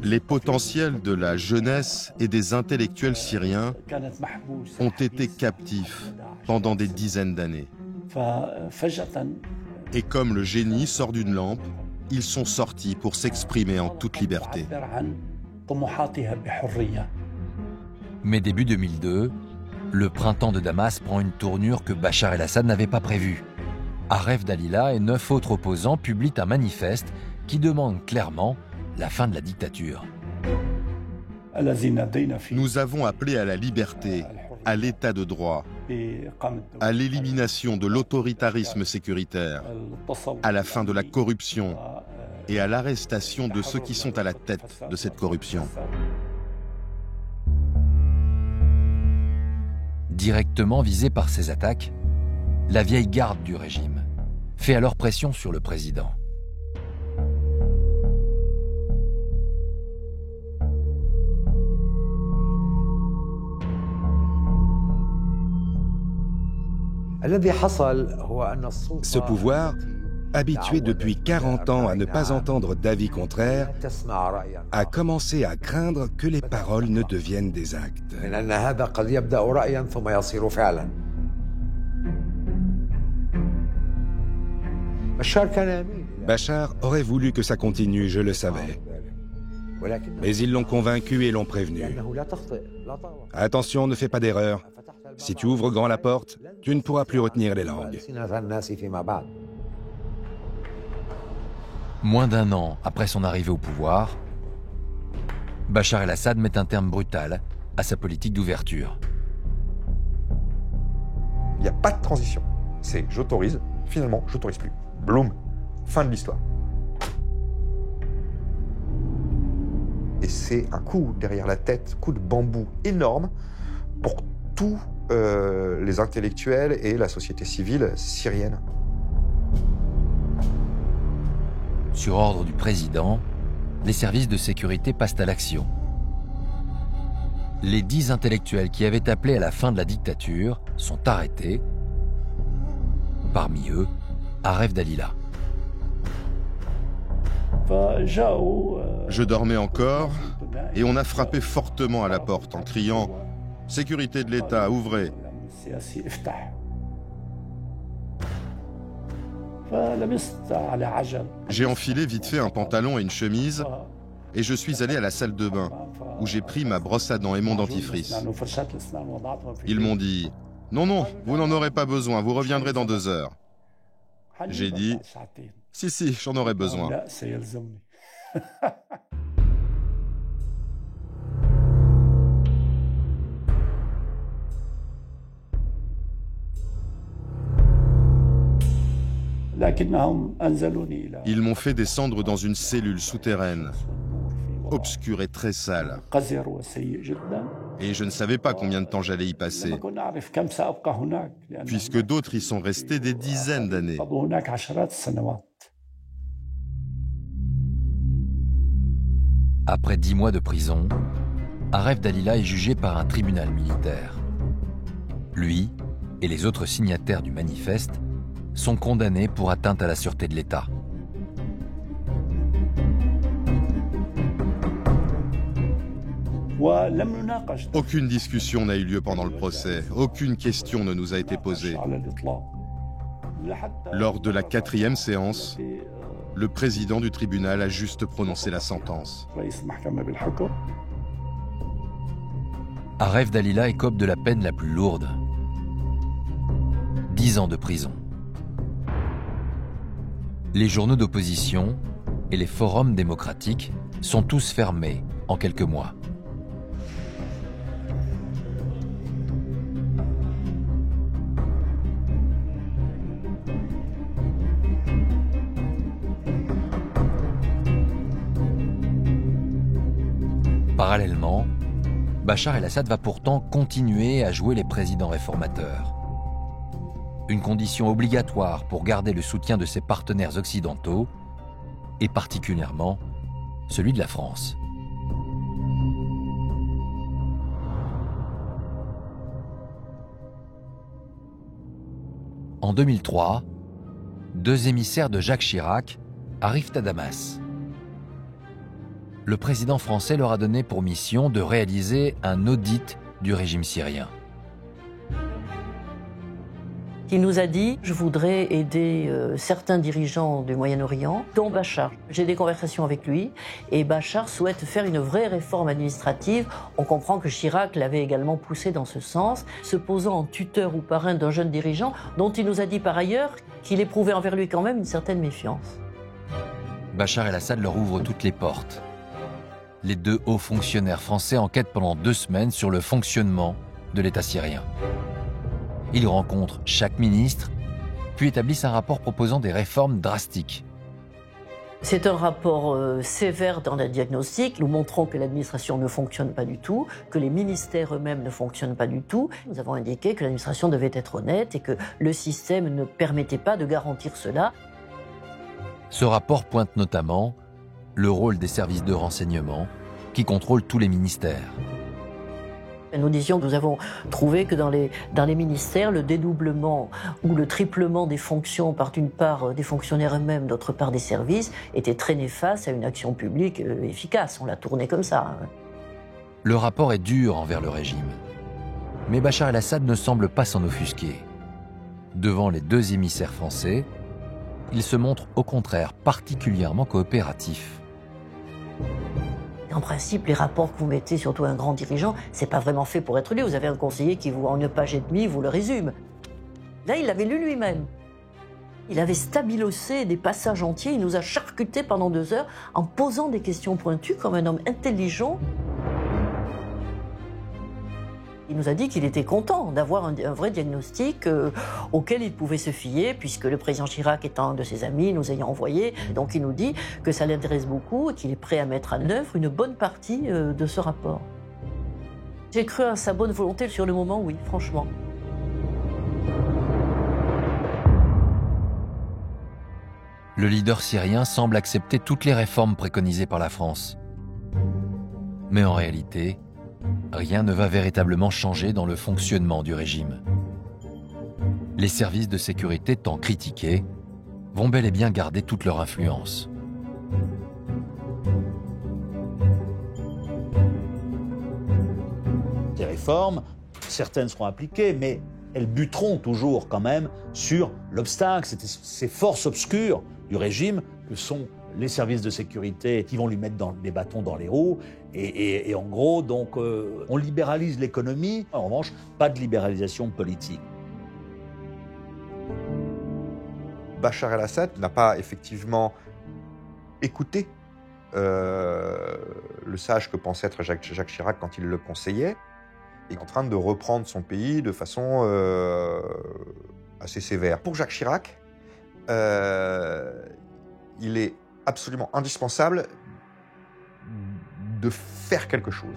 Les potentiels de la jeunesse et des intellectuels syriens ont été captifs pendant des dizaines d'années. Et comme le génie sort d'une lampe, ils sont sortis pour s'exprimer en toute liberté. Mais début 2002, le printemps de Damas prend une tournure que Bachar el-Assad n'avait pas prévue. Aref Dalila et 9 autres opposants publient un manifeste qui demande clairement la fin de la dictature. Nous avons appelé à la liberté, à l'état de droit, à l'élimination de l'autoritarisme sécuritaire, à la fin de la corruption et à l'arrestation de ceux qui sont à la tête de cette corruption. Directement visée par ces attaques, la vieille garde du régime fait alors pression sur le président. Ce pouvoir, habitué depuis 40 ans à ne pas entendre d'avis contraires, a commencé à craindre que les paroles ne deviennent des actes. Bachar aurait voulu que ça continue, je le savais. Mais ils l'ont convaincu et l'ont prévenu. Attention, ne fais pas d'erreur. Si tu ouvres grand la porte, tu ne pourras plus retenir les langues. Moins d'un an après son arrivée au pouvoir, Bachar el-Assad met un terme brutal à sa politique d'ouverture. Il n'y a pas de transition. C'est j'autorise, finalement, j'autorise plus. Bloom. Fin de l'histoire. Et c'est un coup derrière la tête, coup de bambou énorme pour tous les intellectuels et la société civile syrienne. Sur ordre du président, les services de sécurité passent à l'action. Les 10 intellectuels qui avaient appelé à la fin de la dictature sont arrêtés. Parmi eux, Aref Dalila. Je dormais encore et on a frappé fortement à la porte en criant « Sécurité de l'État, ouvrez !» J'ai enfilé vite fait un pantalon et une chemise et je suis allé à la salle de bain où j'ai pris ma brosse à dents et mon dentifrice. Ils m'ont dit « Non, non, vous n'en aurez pas besoin, vous reviendrez dans 2 heures. » J'ai dit « Si, j'en aurai besoin. » Ils m'ont fait descendre dans une cellule souterraine, obscure et très sale. Et je ne savais pas combien de temps j'allais y passer, puisque d'autres y sont restés des dizaines d'années. Après 10 mois de prison, Aref Dalila est jugé par un tribunal militaire. Lui et les autres signataires du manifeste sont condamnés pour atteinte à la sûreté de l'État. Aucune discussion n'a eu lieu pendant le procès, aucune question ne nous a été posée. Lors de la 4e séance, le président du tribunal a juste prononcé la sentence. Aref Dalila écope de la peine la plus lourde. 10 ans de prison. Les journaux d'opposition et les forums démocratiques sont tous fermés en quelques mois. Parallèlement, Bachar el-Assad va pourtant continuer à jouer les présidents réformateurs. Une condition obligatoire pour garder le soutien de ses partenaires occidentaux, et particulièrement celui de la France. En 2003, 2 émissaires de Jacques Chirac arrivent à Damas. Le président français leur a donné pour mission de réaliser un audit du régime syrien. Il nous a dit « Je voudrais aider certains dirigeants du Moyen-Orient, dont Bachar. J'ai des conversations avec lui et Bachar souhaite faire une vraie réforme administrative. On comprend que Chirac l'avait également poussé dans ce sens, se posant en tuteur ou parrain d'un jeune dirigeant dont il nous a dit par ailleurs qu'il éprouvait envers lui quand même une certaine méfiance. » Bachar el-Assad leur ouvre toutes les portes. Les 2 hauts fonctionnaires français enquêtent pendant 2 semaines sur le fonctionnement de l'État syrien. Ils rencontrent chaque ministre, puis établissent un rapport proposant des réformes drastiques. C'est un rapport sévère dans le diagnostic. Nous montrons que l'administration ne fonctionne pas du tout, que les ministères eux-mêmes ne fonctionnent pas du tout. Nous avons indiqué que l'administration devait être honnête et que le système ne permettait pas de garantir cela. Ce rapport pointe notamment le rôle des services de renseignement qui contrôlent tous les ministères. Nous disions que nous avons trouvé que dans les ministères, le dédoublement ou le triplement des fonctions par d'une part des fonctionnaires eux-mêmes, d'autre part des services, était très néfaste à une action publique efficace. On l'a tourné comme ça. Le rapport est dur envers le régime. Mais Bachar el-Assad ne semble pas s'en offusquer. Devant les 2 émissaires français, il se montre au contraire particulièrement coopératif. En principe, les rapports que vous mettez, surtout un grand dirigeant, c'est pas vraiment fait pour être lu. Vous avez un conseiller qui, en une page et demie, vous le résume. Là, il l'avait lu lui-même. Il avait stabilossé des passages entiers, il nous a charcutés pendant 2 heures en posant des questions pointues comme un homme intelligent. Il nous a dit qu'il était content d'avoir un vrai diagnostic auquel il pouvait se fier, puisque le président Chirac étant un de ses amis, nous ayant envoyé. Donc il nous dit que ça l'intéresse beaucoup et qu'il est prêt à mettre en œuvre une bonne partie de ce rapport. J'ai cru à sa bonne volonté sur le moment, oui, franchement. Le leader syrien semble accepter toutes les réformes préconisées par la France. Mais en réalité, rien ne va véritablement changer dans le fonctionnement du régime. Les services de sécurité tant critiqués vont bel et bien garder toute leur influence. Des réformes, certaines seront appliquées, mais elles buteront toujours quand même sur l'obstacle, ces forces obscures du régime que sont les services de sécurité qui vont lui mettre des bâtons dans les roues. Et en gros, donc, on libéralise l'économie. En revanche, pas de libéralisation politique. Bachar el-Assad n'a pas effectivement écouté le sage que pensait être Jacques Chirac quand il le conseillait. Il est en train de reprendre son pays de façon assez sévère. Pour Jacques Chirac, il est absolument indispensable de faire quelque chose.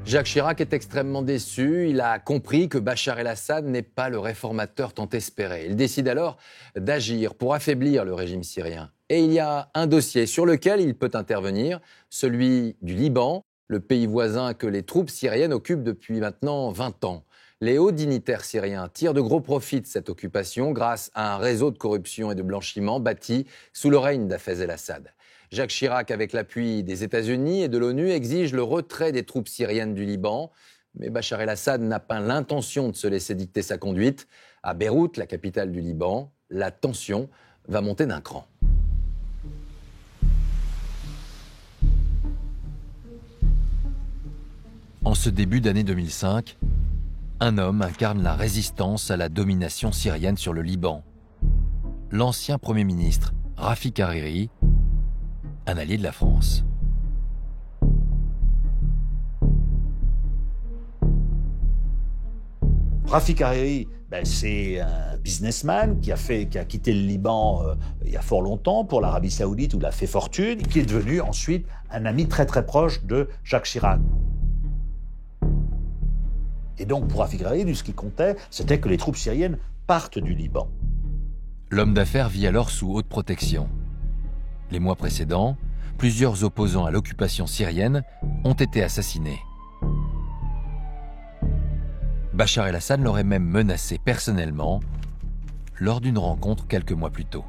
Jacques Chirac est extrêmement déçu. Il a compris que Bachar el-Assad n'est pas le réformateur tant espéré. Il décide alors d'agir pour affaiblir le régime syrien. Et il y a un dossier sur lequel il peut intervenir, celui du Liban, le pays voisin que les troupes syriennes occupent depuis maintenant 20 ans. Les hauts dignitaires syriens tirent de gros profits de cette occupation grâce à un réseau de corruption et de blanchiment bâti sous le règne d'Hafez el-Assad. Jacques Chirac, avec l'appui des États-Unis et de l'ONU, exige le retrait des troupes syriennes du Liban. Mais Bachar el-Assad n'a pas l'intention de se laisser dicter sa conduite. À Beyrouth, la capitale du Liban, la tension va monter d'un cran. En ce début d'année 2005, un homme incarne la résistance à la domination syrienne sur le Liban. L'ancien Premier ministre, Rafik Hariri, un allié de la France. Rafik Hariri, c'est un businessman qui a quitté le Liban il y a fort longtemps pour l'Arabie Saoudite où il a fait fortune, et qui est devenu ensuite un ami très très proche de Jacques Chirac. Et donc pour Rafik Hariri, ce qui comptait, c'était que les troupes syriennes partent du Liban. L'homme d'affaires vit alors sous haute protection. Les mois précédents, plusieurs opposants à l'occupation syrienne ont été assassinés. Bachar el-Assad l'aurait même menacé personnellement lors d'une rencontre quelques mois plus tôt.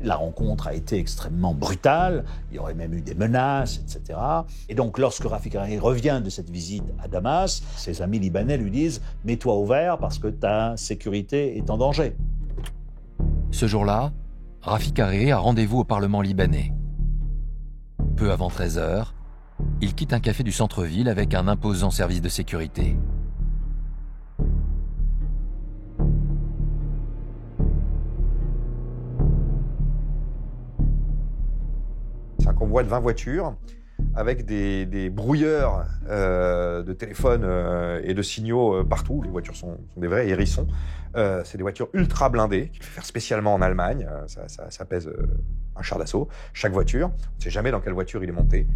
La rencontre a été extrêmement brutale, il y aurait même eu des menaces, etc. Et donc lorsque Rafik Hariri revient de cette visite à Damas, ses amis libanais lui disent « Mets-toi au vert parce que ta sécurité est en danger ». Ce jour-là, Rafik Hariri a rendez-vous au Parlement libanais. Peu avant 13h, il quitte un café du centre-ville avec un imposant service de sécurité. C'est un convoi de 20 voitures avec des brouilleurs de téléphones et de signaux partout. Les voitures sont des vrais hérissons. C'est des voitures ultra blindées qu'il fait faire spécialement en Allemagne. Ça pèse un char d'assaut, chaque voiture. On ne sait jamais dans quelle voiture il est monté.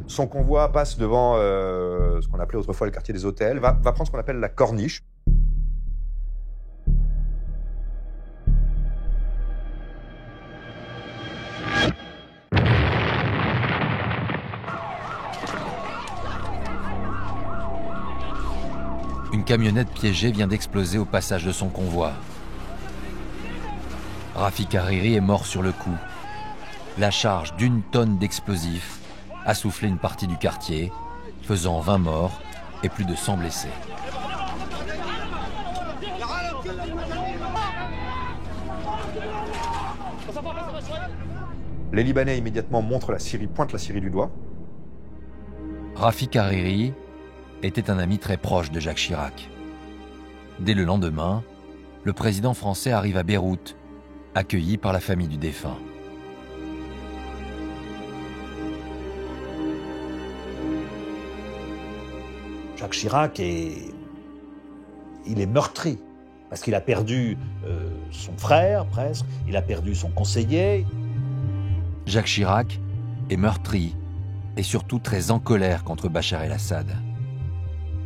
Son convoi passe devant ce qu'on appelait autrefois le quartier des hôtels, va prendre ce qu'on appelle la corniche. Une camionnette piégée vient d'exploser au passage de son convoi. Rafik Hariri est mort sur le coup. La charge d'1 tonne d'explosifs a soufflé une partie du quartier, faisant 20 morts et plus de 100 blessés. Les Libanais immédiatement pointent la Syrie du doigt. Rafik Hariri était un ami très proche de Jacques Chirac. Dès le lendemain, le président français arrive à Beyrouth, accueilli par la famille du défunt. Jacques Chirac il est meurtri, parce qu'il a perdu son frère, presque, il a perdu son conseiller. Jacques Chirac est meurtri et surtout très en colère contre Bachar el-Assad.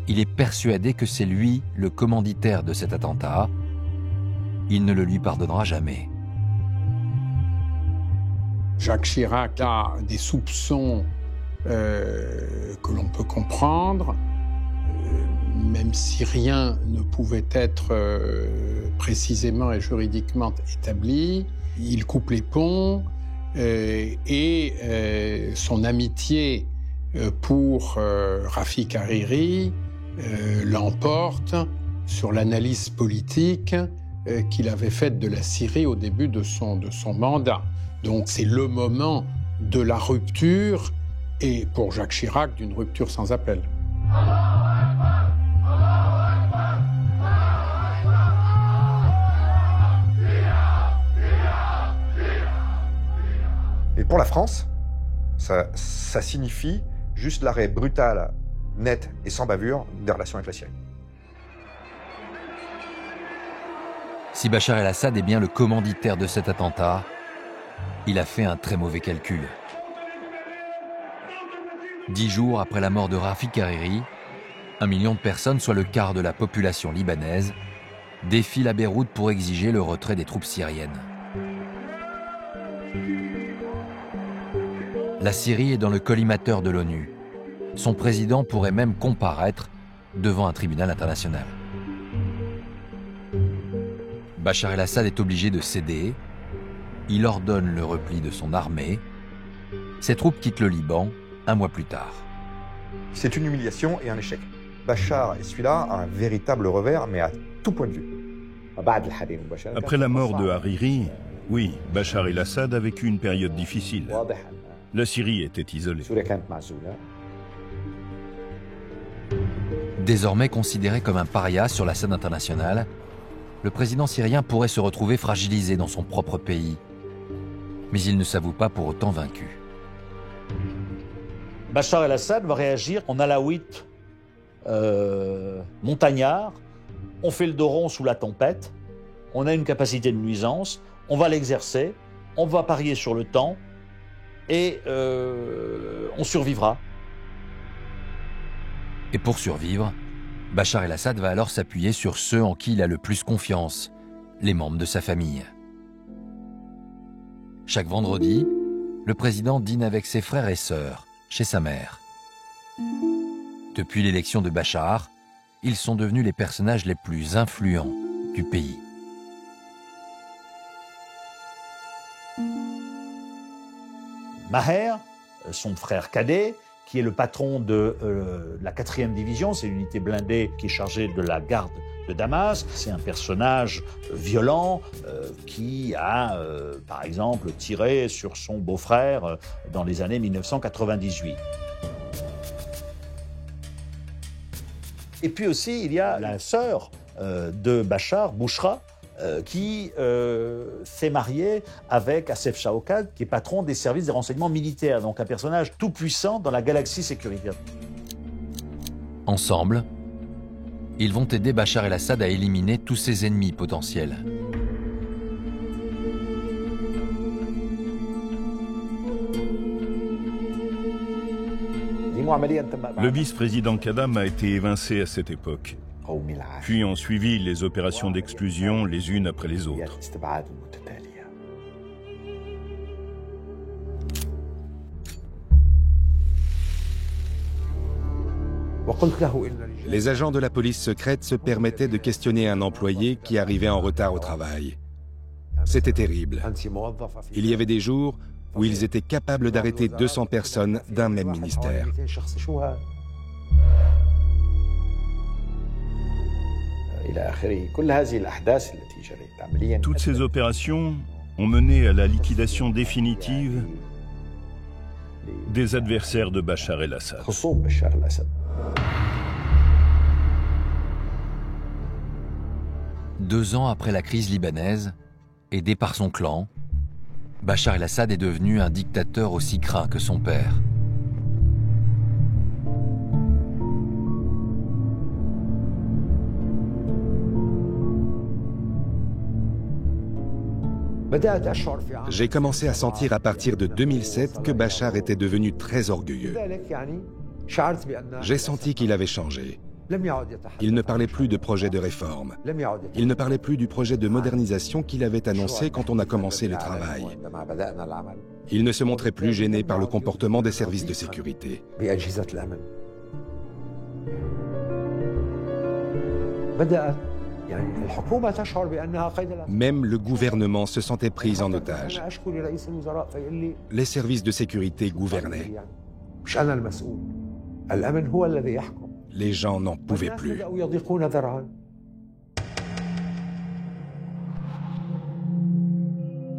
Il est persuadé que c'est lui le commanditaire de cet attentat. Il ne le lui pardonnera jamais. Jacques Chirac a des soupçons que l'on peut comprendre, même si rien ne pouvait être précisément et juridiquement établi. Il coupe les ponts et son amitié pour Rafik Hariri l'emporte sur l'analyse politique qu'il avait faite de la Syrie au début de son mandat. Donc c'est le moment de la rupture, et pour Jacques Chirac, d'une rupture sans appel. Et pour la France, ça signifie juste l'arrêt brutal, net et sans bavure des relations avec la Syrie. Si Bachar el-Assad est bien le commanditaire de cet attentat, il a fait un très mauvais calcul. 10 jours après la mort de Rafik Hariri, 1 million de personnes, soit le quart de la population libanaise, défilent à Beyrouth pour exiger le retrait des troupes syriennes. La Syrie est dans le collimateur de l'ONU. Son président pourrait même comparaître devant un tribunal international. Bachar el-Assad est obligé de céder. Il ordonne le repli de son armée. Ses troupes quittent le Liban 1 mois plus tard. C'est une humiliation et un échec. Bachar est celui-là un véritable revers, mais à tout point de vue. Après la mort de Hariri, oui, Bachar el-Assad a vécu une période difficile. La Syrie était isolée. Désormais considéré comme un paria sur la scène internationale, le président syrien pourrait se retrouver fragilisé dans son propre pays. Mais il ne s'avoue pas pour autant vaincu. Bachar el-Assad va réagir en alaouite montagnard. On fait le dos rond sous la tempête, on a une capacité de nuisance, on va l'exercer, on va parier sur le temps et on survivra. Et pour survivre, Bachar el-Assad va alors s'appuyer sur ceux en qui il a le plus confiance, les membres de sa famille. Chaque vendredi, le président dîne avec ses frères et sœurs, chez sa mère. Depuis l'élection de Bachar, ils sont devenus les personnages les plus influents du pays. Maher, son frère cadet, qui est le patron de la 4e division, c'est l'unité blindée qui est chargée de la garde de Damas. C'est un personnage violent qui a, par exemple, tiré sur son beau-frère dans les années 1998. Et puis aussi, il y a la sœur de Bachar, Bouchra, qui s'est mariée avec Assef Shaokat, qui est patron des services des renseignements militaires, donc un personnage tout puissant dans la galaxie sécuritaire. Ensemble, ils vont aider Bachar el-Assad à éliminer tous ses ennemis potentiels. Le vice-président Kadam a été évincé à cette époque. Puis ont suivi les opérations d'exclusion les unes après les autres. Les agents de la police secrète se permettaient de questionner un employé qui arrivait en retard au travail. C'était terrible. Il y avait des jours où ils étaient capables d'arrêter 200 personnes d'un même ministère. Toutes ces opérations ont mené à la liquidation définitive des adversaires de Bachar el-Assad. 2 ans après la crise libanaise, aidé par son clan, Bachar el-Assad est devenu un dictateur aussi craint que son père. J'ai commencé à sentir à partir de 2007 que Bachar était devenu très orgueilleux. J'ai senti qu'il avait changé. Il ne parlait plus de projet de réforme. Il ne parlait plus du projet de modernisation qu'il avait annoncé quand on a commencé le travail. Il ne se montrait plus gêné par le comportement des services de sécurité. Même le gouvernement se sentait pris en otage. Les services de sécurité gouvernaient. Les gens n'en pouvaient plus.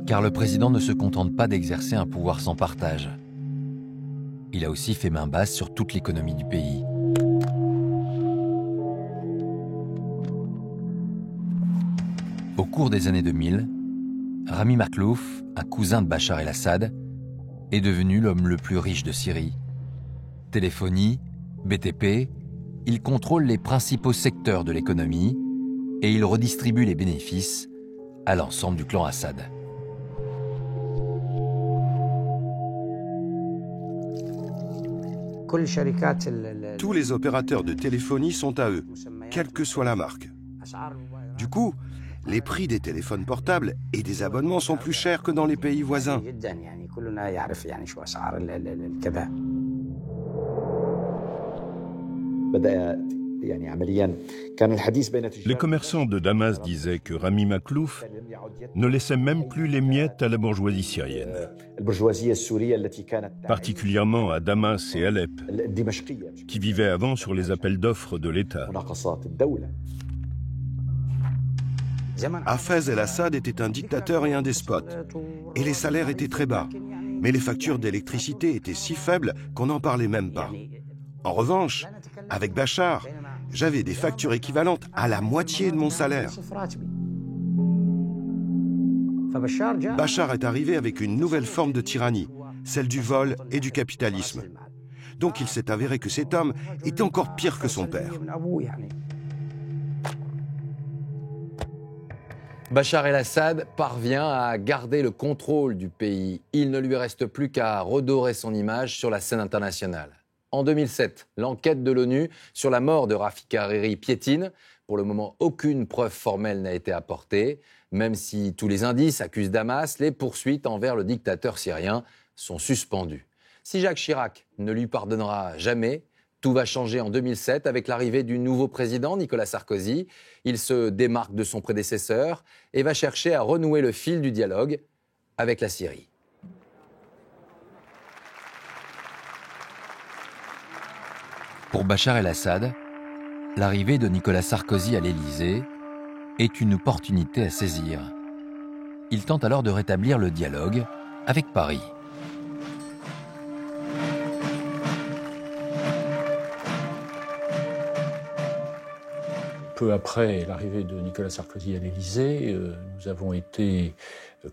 Car le président ne se contente pas d'exercer un pouvoir sans partage. Il a aussi fait main basse sur toute l'économie du pays. Au cours des années 2000, Rami Makhlouf, un cousin de Bachar el-Assad, est devenu l'homme le plus riche de Syrie. Téléphonie, BTP, il contrôle les principaux secteurs de l'économie et il redistribue les bénéfices à l'ensemble du clan Assad. Tous les opérateurs de téléphonie sont à eux, quelle que soit la marque. Du coup, les prix des téléphones portables et des abonnements sont plus chers que dans les pays voisins. Les commerçants de Damas disaient que Rami Makhlouf ne laissait même plus les miettes à la bourgeoisie syrienne, particulièrement à Damas et Alep, qui vivaient avant sur les appels d'offres de l'État. Hafez el-Assad était un dictateur et un despote, et les salaires étaient très bas, mais les factures d'électricité étaient si faibles qu'on n'en parlait même pas. En revanche, avec Bachar, j'avais des factures équivalentes à la moitié de mon salaire. Bachar est arrivé avec une nouvelle forme de tyrannie, celle du vol et du capitalisme. Donc il s'est avéré que cet homme était encore pire que son père. Bachar el-Assad parvient à garder le contrôle du pays. Il ne lui reste plus qu'à redorer son image sur la scène internationale. En 2007, l'enquête de l'ONU sur la mort de Rafik Hariri piétine. Pour le moment, aucune preuve formelle n'a été apportée. Même si tous les indices accusent Damas, les poursuites envers le dictateur syrien sont suspendues. Si Jacques Chirac ne lui pardonnera jamais, tout va changer en 2007 avec l'arrivée du nouveau président, Nicolas Sarkozy. Il se démarque de son prédécesseur et va chercher à renouer le fil du dialogue avec la Syrie. Pour Bachar el-Assad, l'arrivée de Nicolas Sarkozy à l'Élysée est une opportunité à saisir. Il tente alors de rétablir le dialogue avec Paris. Peu après l'arrivée de Nicolas Sarkozy à l'Élysée, nous avons été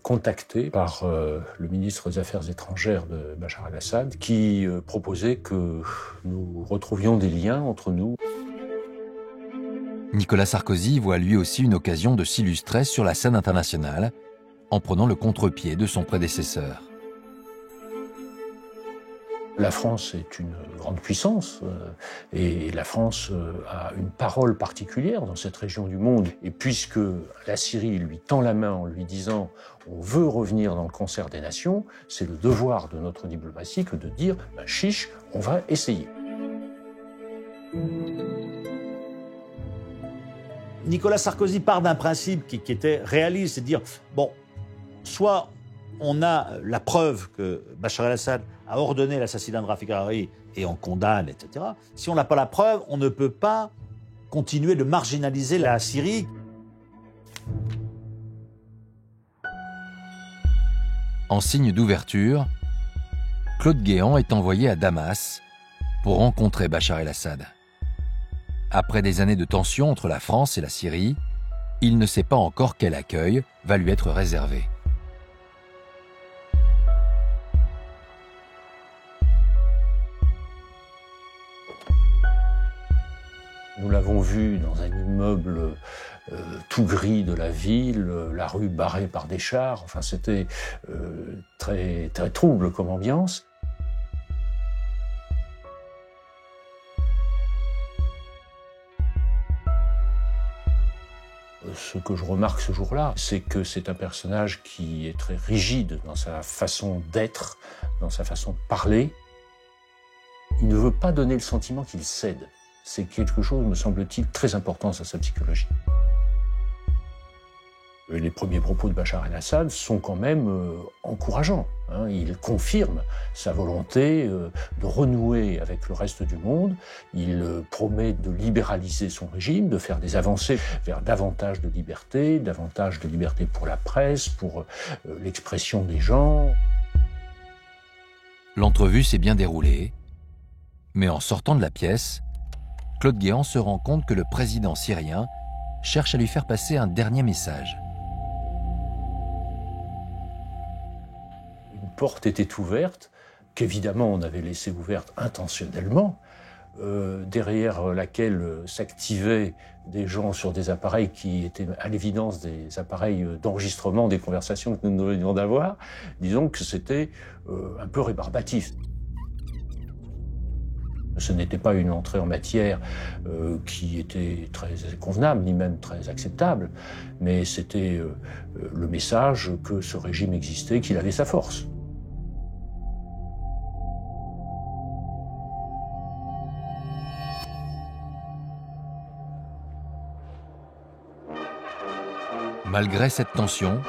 contactés par le ministre des Affaires étrangères de Bachar el-Assad qui proposait que nous retrouvions des liens entre nous. Nicolas Sarkozy voit lui aussi une occasion de s'illustrer sur la scène internationale en prenant le contre-pied de son prédécesseur. La France est une grande puissance et la France a une parole particulière dans cette région du monde. Et puisque la Syrie lui tend la main en lui disant « on veut revenir dans le concert des nations », c'est le devoir de notre diplomatie que de dire « chiche, on va essayer ». Nicolas Sarkozy part d'un principe qui était réaliste, c'est de dire, bon, soit on a la preuve que Bachar el-Assad a ordonné l'assassinat de Rafik Hariri et on condamne, etc. Si on n'a pas la preuve, on ne peut pas continuer de marginaliser la Syrie. En signe d'ouverture, Claude Guéant est envoyé à Damas pour rencontrer Bachar el-Assad. Après des années de tension entre la France et la Syrie, il ne sait pas encore quel accueil va lui être réservé. Nous l'avons vu dans un immeuble tout gris de la ville, la rue barrée par des chars. Enfin, c'était très, très trouble comme ambiance. Ce que je remarque ce jour-là, c'est que c'est un personnage qui est très rigide dans sa façon d'être, dans sa façon de parler. Il ne veut pas donner le sentiment qu'il cède. C'est quelque chose, me semble-t-il, très important dans sa psychologie. Les premiers propos de Bachar el-Assad sont quand même encourageants. Il confirme sa volonté de renouer avec le reste du monde. Il promet de libéraliser son régime, de faire des avancées vers davantage de liberté pour la presse, pour l'expression des gens. L'entrevue s'est bien déroulée, mais en sortant de la pièce, Claude Guéant se rend compte que le président syrien cherche à lui faire passer un dernier message. Une porte était ouverte, qu'évidemment on avait laissée ouverte intentionnellement, derrière laquelle s'activaient des gens sur des appareils qui étaient à l'évidence des appareils d'enregistrement des conversations que nous venions d'avoir. Disons que c'était un peu rébarbatif. Ce n'était pas une entrée en matière qui était très convenable, ni même très acceptable, mais c'était le message que ce régime existait, qu'il avait sa force. Malgré cette tension,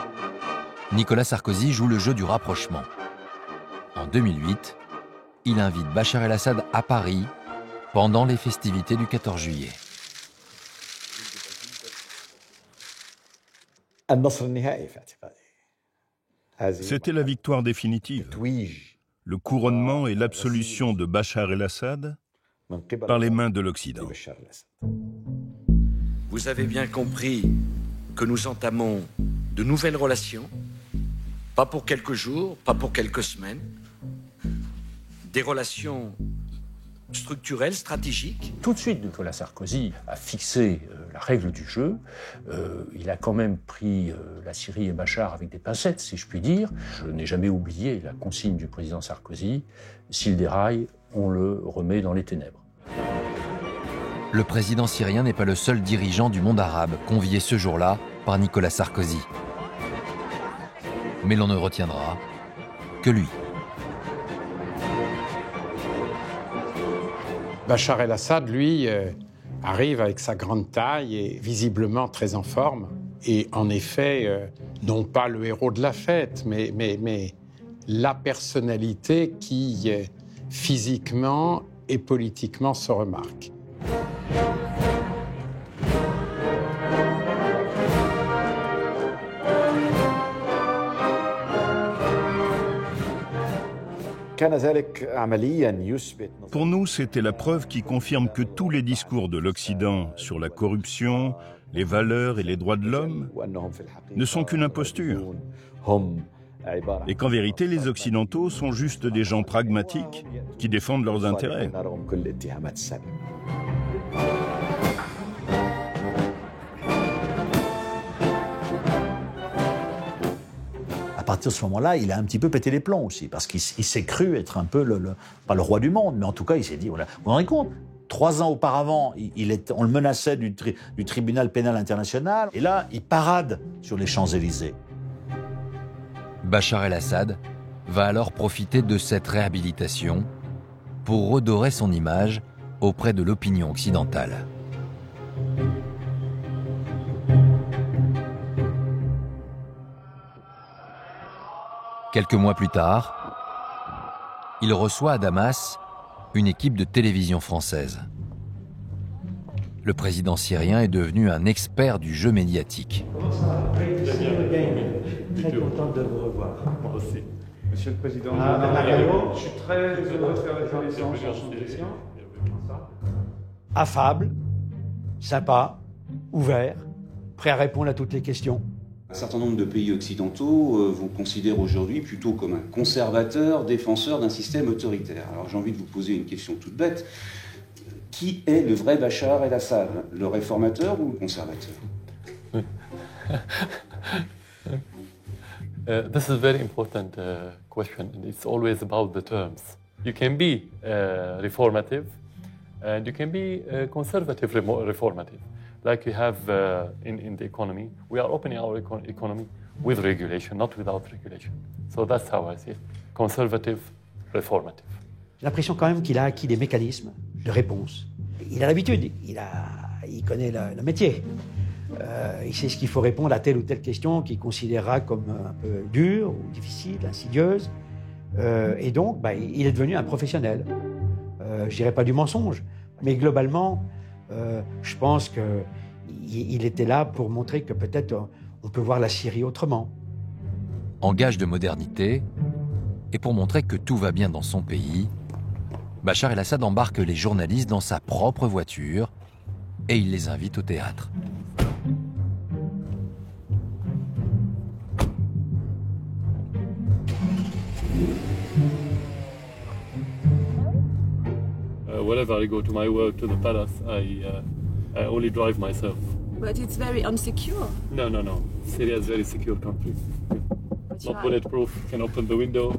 Nicolas Sarkozy joue le jeu du rapprochement. En 2008, il invite Bachar el-Assad à Paris pendant les festivités du 14 juillet. C'était la victoire définitive. Le couronnement et l'absolution de Bachar el-Assad par les mains de l'Occident. Vous avez bien compris que nous entamons de nouvelles relations, pas pour quelques jours, pas pour quelques semaines, des relations structurelles, stratégiques. Tout de suite, Nicolas Sarkozy a fixé la règle du jeu. Il a quand même pris la Syrie et Bachar avec des pincettes, si je puis dire. Je n'ai jamais oublié la consigne du président Sarkozy. S'il déraille, on le remet dans les ténèbres. Le président syrien n'est pas le seul dirigeant du monde arabe convié ce jour-là par Nicolas Sarkozy. Mais l'on ne retiendra que lui. Bachar el-Assad, lui, arrive avec sa grande taille et visiblement très en forme. Et en effet, non pas le héros de la fête, mais la personnalité qui, physiquement et politiquement, se remarque. Pour nous, c'était la preuve qui confirme que tous les discours de l'Occident sur la corruption, les valeurs et les droits de l'homme ne sont qu'une imposture. Et qu'en vérité, les Occidentaux sont juste des gens pragmatiques qui défendent leurs intérêts. À partir de ce moment-là, il a un petit peu pété les plombs aussi, parce qu'il s'est cru être un peu, pas le roi du monde, mais en tout cas, il s'est dit, voilà, vous vous rendez compte, 3 ans auparavant, on le menaçait du tribunal pénal international, et là, il parade sur les Champs-Élysées. Bachar el-Assad va alors profiter de cette réhabilitation pour redorer son image auprès de l'opinion occidentale. Quelques mois plus tard, il reçoit à Damas une équipe de télévision française. Le président syrien est devenu un expert du jeu médiatique. Très content de vous revoir. Moi aussi. Monsieur le Président, je suis très heureux de faire la connaissance sur son question. Affable, sympa, ouvert, prêt à répondre à toutes les questions. Un certain nombre de pays occidentaux vous considèrent aujourd'hui plutôt comme un conservateur, défenseur d'un système autoritaire. Alors j'ai envie de vous poser une question toute bête. Qui est le vrai Bachar el-Assad? Le réformateur ou le conservateur? This is a very important question, and it's always about the terms. You can be reformative, and you can be conservative reformative. Like you have in the economy, we are opening our economy with regulation, not without regulation. So that's how I see it. Conservative, reformative. J'ai l'impression quand même qu'il a acquis des mécanismes de réponse. Il a l'habitude, il connaît le métier. Il sait ce qu'il faut répondre à telle ou telle question qu'il considérera comme un peu dure ou difficile, insidieuse. Et donc, il est devenu un professionnel. Je dirais pas du mensonge, mais globalement, je pense qu'il était là pour montrer que peut-être on peut voir la Syrie autrement. En gage de modernité, et pour montrer que tout va bien dans son pays, Bachar el-Assad embarque les journalistes dans sa propre voiture et il les invite au théâtre. Whenever I go to my work, to the palace, I only drive myself. But it's very unsecure. No. Syria is a very secure country. Not bulletproof. You can open the window,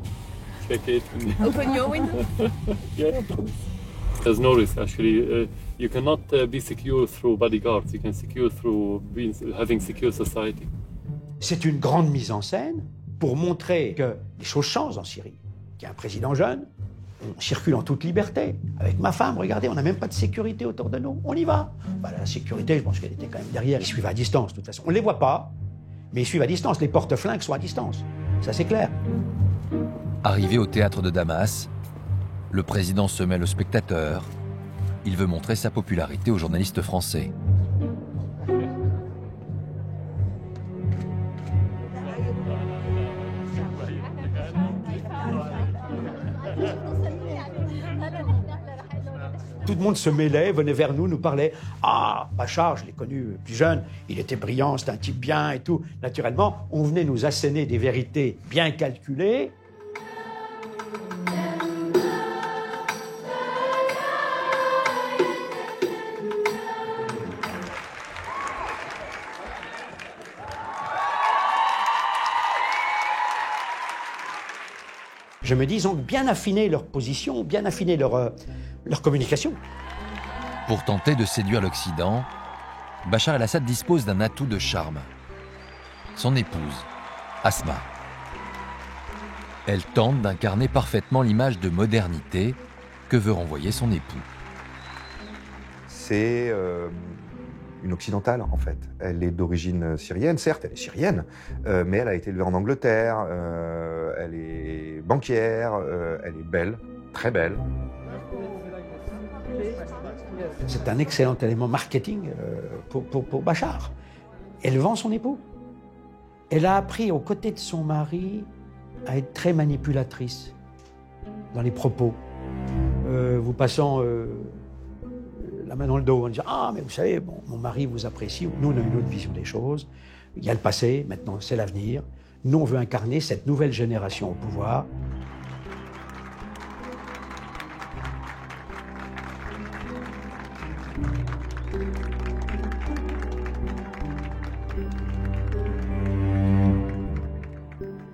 check it. Open your window? Yeah. There's no risk, actually. You cannot be secure through bodyguards. You can secure through having secure society. C'est une grande mise en scène pour montrer que les choses changent en Syrie. Qu'il y a un président jeune, on circule en toute liberté. Avec ma femme, regardez, on n'a même pas de sécurité autour de nous. On y va. La sécurité, je pense qu'elle était quand même derrière. Ils suivent à distance, de toute façon. On ne les voit pas, mais ils suivent à distance. Les porte-flingues sont à distance. Ça, c'est clair. Arrivé au théâtre de Damas, le président se mêle aux spectateurs. Il veut montrer sa popularité aux journalistes français. Tout le monde se mêlait, venait vers nous, nous parlait. Ah, Bachar, je l'ai connu plus jeune, il était brillant, c'était un type bien et tout. Naturellement, on venait nous asséner des vérités bien calculées. Je me dis, ils ont bien affiné leur position, bien affiné leur communication. Pour tenter de séduire l'Occident, Bachar el-Assad dispose d'un atout de charme. Son épouse, Asma. Elle tente d'incarner parfaitement l'image de modernité que veut renvoyer son époux. C'est une occidentale, en fait. Elle est d'origine syrienne, certes, elle est syrienne, mais elle a été élevée en Angleterre, elle est banquière, elle est belle, très belle. C'est un excellent élément marketing pour Bachar. Elle vend son époux. Elle a appris aux côtés de son mari à être très manipulatrice dans les propos. Vous passant la main dans le dos en disant « Ah, mais vous savez, bon, mon mari vous apprécie. » Nous, on a une autre vision des choses. Il y a le passé, maintenant c'est l'avenir. Nous, on veut incarner cette nouvelle génération au pouvoir.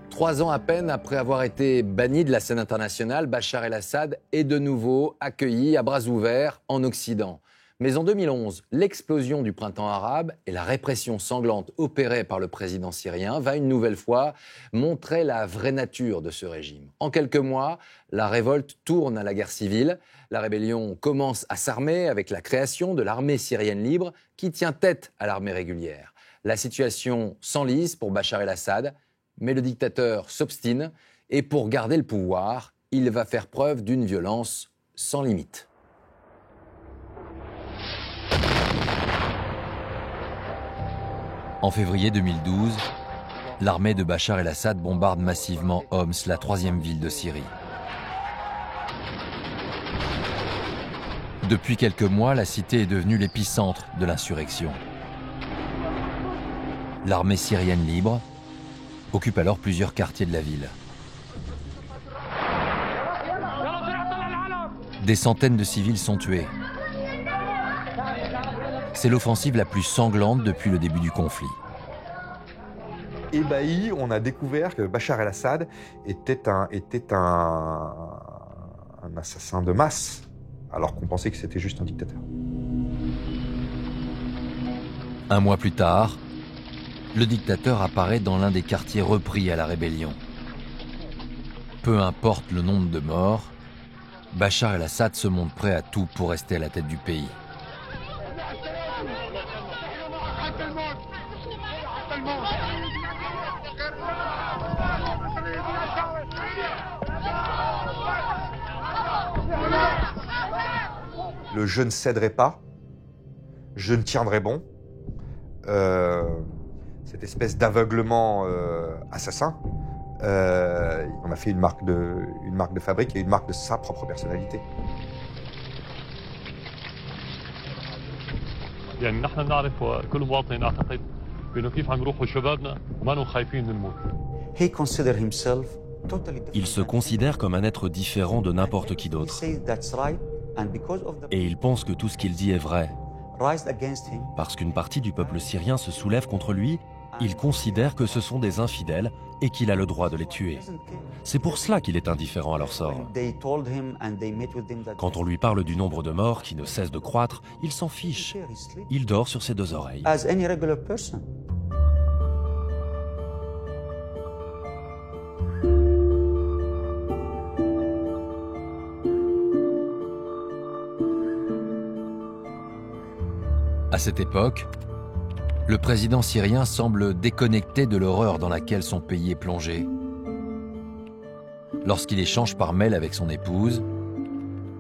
Trois ans à peine après avoir été banni de la scène internationale, Bachar el-Assad est de nouveau accueilli à bras ouverts en Occident. Mais en 2011, l'explosion du printemps arabe et la répression sanglante opérée par le président syrien va une nouvelle fois montrer la vraie nature de ce régime. En quelques mois, la révolte tourne à la guerre civile. La rébellion commence à s'armer avec la création de l'armée syrienne libre qui tient tête à l'armée régulière. La situation s'enlise pour Bachar el-Assad, mais le dictateur s'obstine et pour garder le pouvoir, il va faire preuve d'une violence sans limite. En février 2012, L'armée de Bachar el-Assad bombarde massivement Homs, la troisième ville de Syrie. Depuis quelques mois, la cité est devenue l'épicentre de l'insurrection. L'armée syrienne libre occupe alors plusieurs quartiers de la ville. Des centaines de civils sont tués. C'est l'offensive la plus sanglante depuis le début du conflit. Ébahi, on a découvert que Bachar el-Assad était un assassin de masse, alors qu'on pensait que c'était juste un dictateur. Un mois plus tard, le dictateur apparaît dans l'un des quartiers repris à la rébellion. Peu importe le nombre de morts, Bachar el-Assad se montre prêt à tout pour rester à la tête du pays. Le « je ne céderai pas »,« je ne tiendrai bon », cette espèce d'aveuglement assassin, on a fait une marque de fabrique et une marque de sa propre personnalité. Il se considère comme un être différent de n'importe qui d'autre. Et il pense que tout ce qu'il dit est vrai. Parce qu'une partie du peuple syrien se soulève contre lui, il considère que ce sont des infidèles et qu'il a le droit de les tuer. C'est pour cela qu'il est indifférent à leur sort. Quand on lui parle du nombre de morts qui ne cesse de croître, il s'en fiche. Il dort sur ses deux oreilles. À cette époque, le président syrien semble déconnecté de l'horreur dans laquelle son pays est plongé. Lorsqu'il échange par mail avec son épouse,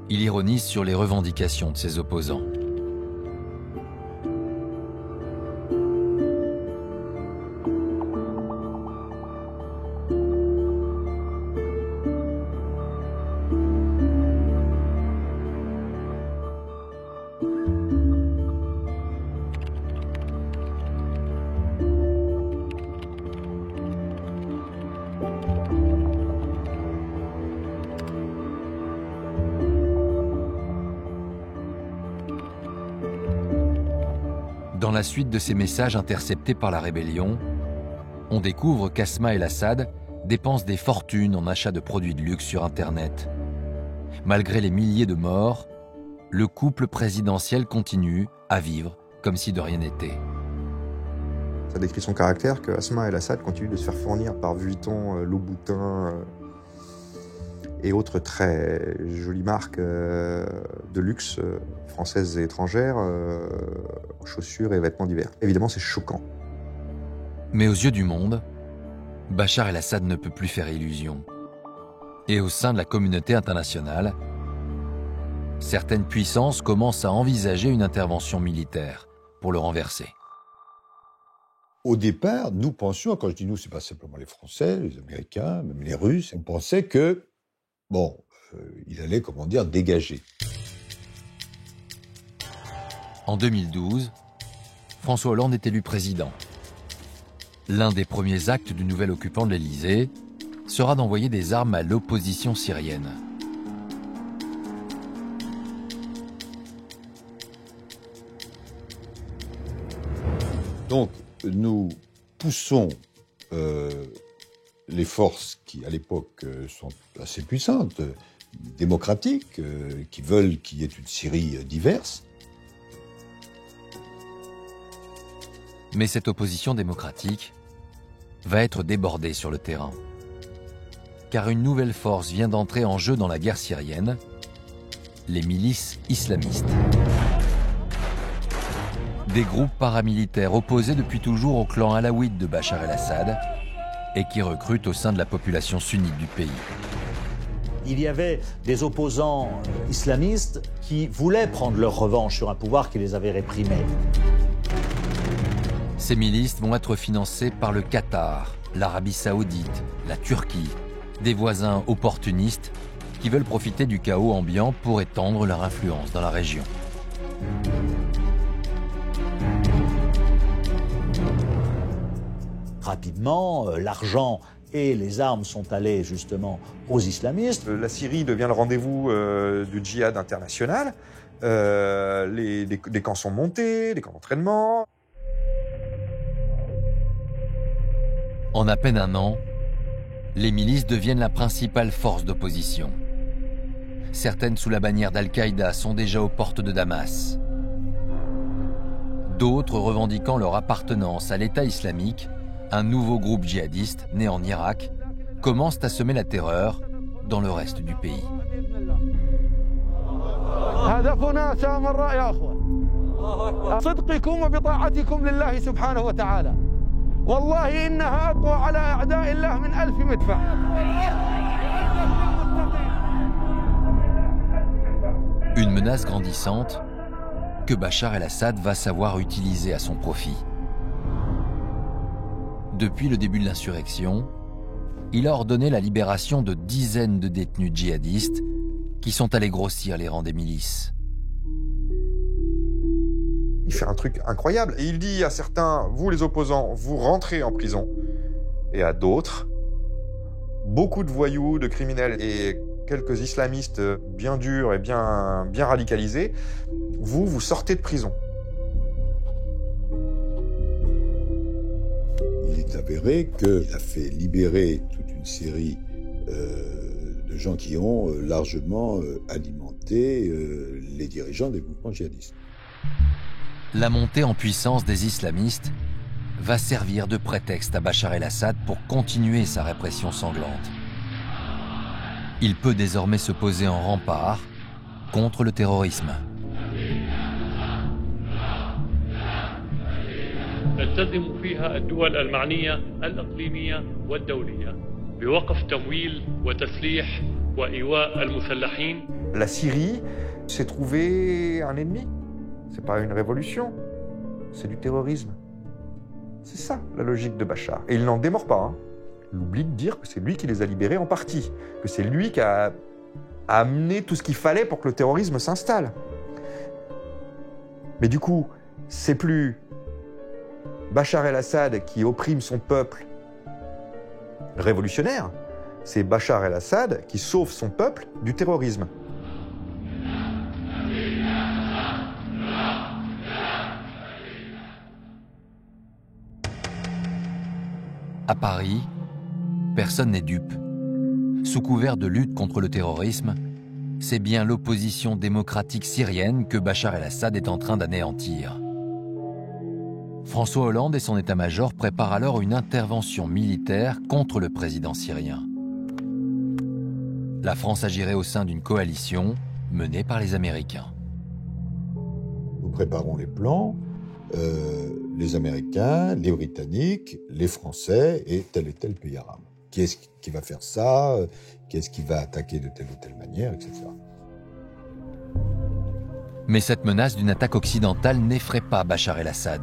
il ironise sur les revendications de ses opposants. Dans la suite de ces messages interceptés par la rébellion, on découvre qu'Asma el-Assad dépense des fortunes en achat de produits de luxe sur Internet. Malgré les milliers de morts, le couple présidentiel continue à vivre comme si de rien n'était. Ça décrit son caractère que Asma el-Assad continue de se faire fournir par Vuitton, Louboutin et autres très jolies marques de luxe françaises et étrangères, chaussures et vêtements divers. Évidemment, c'est choquant. Mais aux yeux du monde, Bachar el-Assad ne peut plus faire illusion. Et au sein de la communauté internationale, certaines puissances commencent à envisager une intervention militaire pour le renverser. Au départ, nous pensions, quand je dis nous, c'est pas simplement les Français, les Américains, même les Russes, on pensait que il allait, dégager. En 2012, François Hollande est élu président. L'un des premiers actes du nouvel occupant de l'Élysée sera d'envoyer des armes à l'opposition syrienne. Donc, nous poussons les forces qui, à l'époque, sont assez puissantes, démocratiques, qui veulent qu'il y ait une Syrie diverse. Mais cette opposition démocratique va être débordée sur le terrain. Car une nouvelle force vient d'entrer en jeu dans la guerre syrienne, les milices islamistes. Des groupes paramilitaires opposés depuis toujours au clan alaouite de Bachar el-Assad et qui recrutent au sein de la population sunnite du pays. Il y avait des opposants islamistes qui voulaient prendre leur revanche sur un pouvoir qui les avait réprimés. Ces milices vont être financées par le Qatar l'Arabie Saoudite, la Turquie, des voisins opportunistes qui veulent profiter du chaos ambiant pour étendre leur influence dans la région. Rapidement, l'argent et les armes sont allés justement aux islamistes. La Syrie devient le rendez-vous du djihad international. Des camps sont montés, des camps d'entraînement. En à peine un an, les milices deviennent la principale force d'opposition. Certaines sous la bannière d'Al-Qaïda sont déjà aux portes de Damas. D'autres revendiquant leur appartenance à l'État islamique, un nouveau groupe djihadiste né en Irak, commencent à semer la terreur dans le reste du pays. Une menace grandissante que Bachar el-Assad va savoir utiliser à son profit. Depuis le début de l'insurrection, il a ordonné la libération de dizaines de détenus djihadistes qui sont allés grossir les rangs des milices. Il fait un truc incroyable et il dit à certains, vous les opposants, vous rentrez en prison. Et à d'autres, beaucoup de voyous, de criminels et quelques islamistes bien durs et bien radicalisés, vous sortez de prison. Il est avéré qu'il a fait libérer toute une série de gens qui ont largement alimenté les dirigeants des mouvements djihadistes. La montée en puissance des islamistes va servir de prétexte à Bachar el-Assad pour continuer sa répression sanglante. Il peut désormais se poser en rempart contre le terrorisme. تلتزم فيها الدول المعنية الإقليمية والدولية بوقف تمويل وتسليح وإيواء المسلحين. La Syrie s'est trouvé un ennemi. C'est pas une révolution, c'est du terrorisme. C'est ça la logique de Bachar. Et il n'en démord pas. Hein. Il oublie de dire que c'est lui qui les a libérés en partie, que c'est lui qui a amené tout ce qu'il fallait pour que le terrorisme s'installe. Mais du coup, c'est plus Bachar el-Assad qui opprime son peuple révolutionnaire, c'est Bachar el-Assad qui sauve son peuple du terrorisme. À Paris, personne n'est dupe. Sous couvert de lutte contre le terrorisme, c'est bien l'opposition démocratique syrienne que Bachar el-Assad est en train d'anéantir. François Hollande et son état-major préparent alors une intervention militaire contre le président syrien. La France agirait au sein d'une coalition menée par les Américains. Nous préparons les plans, les Américains, les Britanniques, les Français et tel pays arabe. Qui est-ce qui va faire ça? Qui est-ce qui va attaquer de telle ou telle manière, etc. Mais cette menace d'une attaque occidentale n'effraie pas Bachar el-Assad.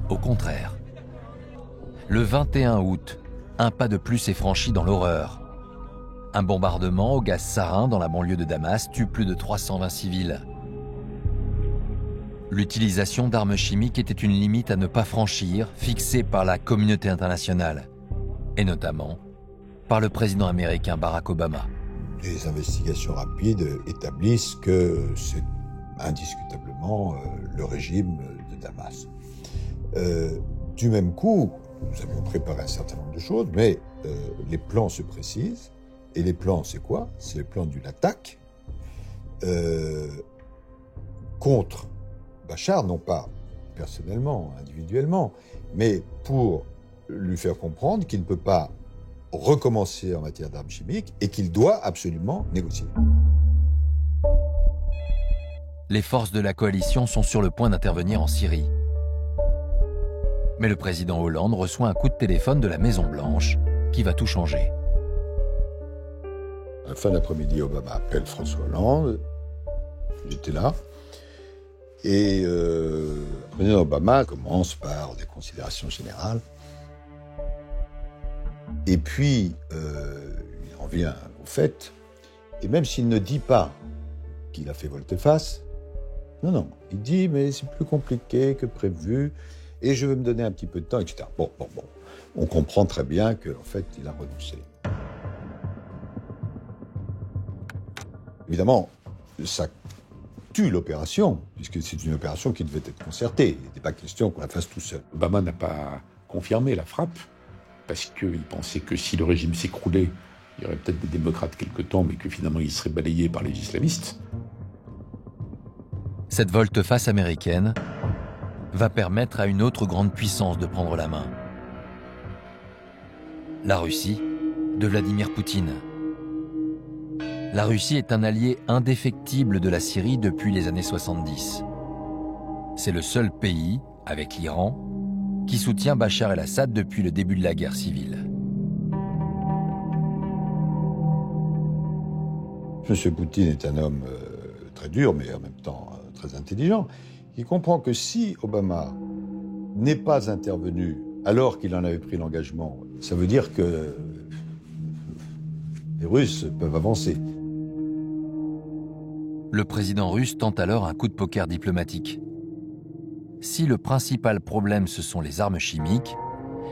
Au contraire. Le 21 août, un pas de plus est franchi dans l'horreur. Un bombardement au gaz sarin dans la banlieue de Damas tue plus de 320 civils. L'utilisation d'armes chimiques était une limite à ne pas franchir, fixée par la communauté internationale, et notamment par le président américain Barack Obama. Les investigations rapides établissent que c'est indiscutablement le régime de Damas. Du même coup, nous avons préparé un certain nombre de choses, mais les plans se précisent. Et les plans, c'est quoi? C'est les plans d'une attaque contre Bachar, non pas personnellement, individuellement, mais pour lui faire comprendre qu'il ne peut pas recommencer en matière d'armes chimiques et qu'il doit absolument négocier. Les forces de la coalition sont sur le point d'intervenir en Syrie. Mais le président Hollande reçoit un coup de téléphone de la Maison-Blanche qui va tout changer. À la fin d'après-midi, Obama appelle François Hollande. J'étais là. Et le président Obama commence par des considérations générales. Et puis, il en vient au fait, et même s'il ne dit pas qu'il a fait volte-face, non, il dit, mais c'est plus compliqué que prévu, et je veux me donner un petit peu de temps, etc. Bon. On comprend très bien qu'en fait, il a renoncé. Évidemment, ça tue l'opération, puisque c'est une opération qui devait être concertée. Il n'était pas question qu'on la fasse tout seul. Obama n'a pas confirmé la frappe, parce qu'il pensait que si le régime s'écroulait, il y aurait peut-être des démocrates quelque temps, mais que finalement il serait balayé par les islamistes. Cette volte-face américaine va permettre à une autre grande puissance de prendre la main. La Russie de Vladimir Poutine. La Russie est un allié indéfectible de la Syrie depuis les années 70. C'est le seul pays, avec l'Iran, qui soutient Bachar el-Assad depuis le début de la guerre civile. M. Poutine est un homme très dur, mais en même temps très intelligent, qui comprend que si Obama n'est pas intervenu alors qu'il en avait pris l'engagement, ça veut dire que les Russes peuvent avancer. Le président russe tente alors un coup de poker diplomatique. Si le principal problème ce sont les armes chimiques,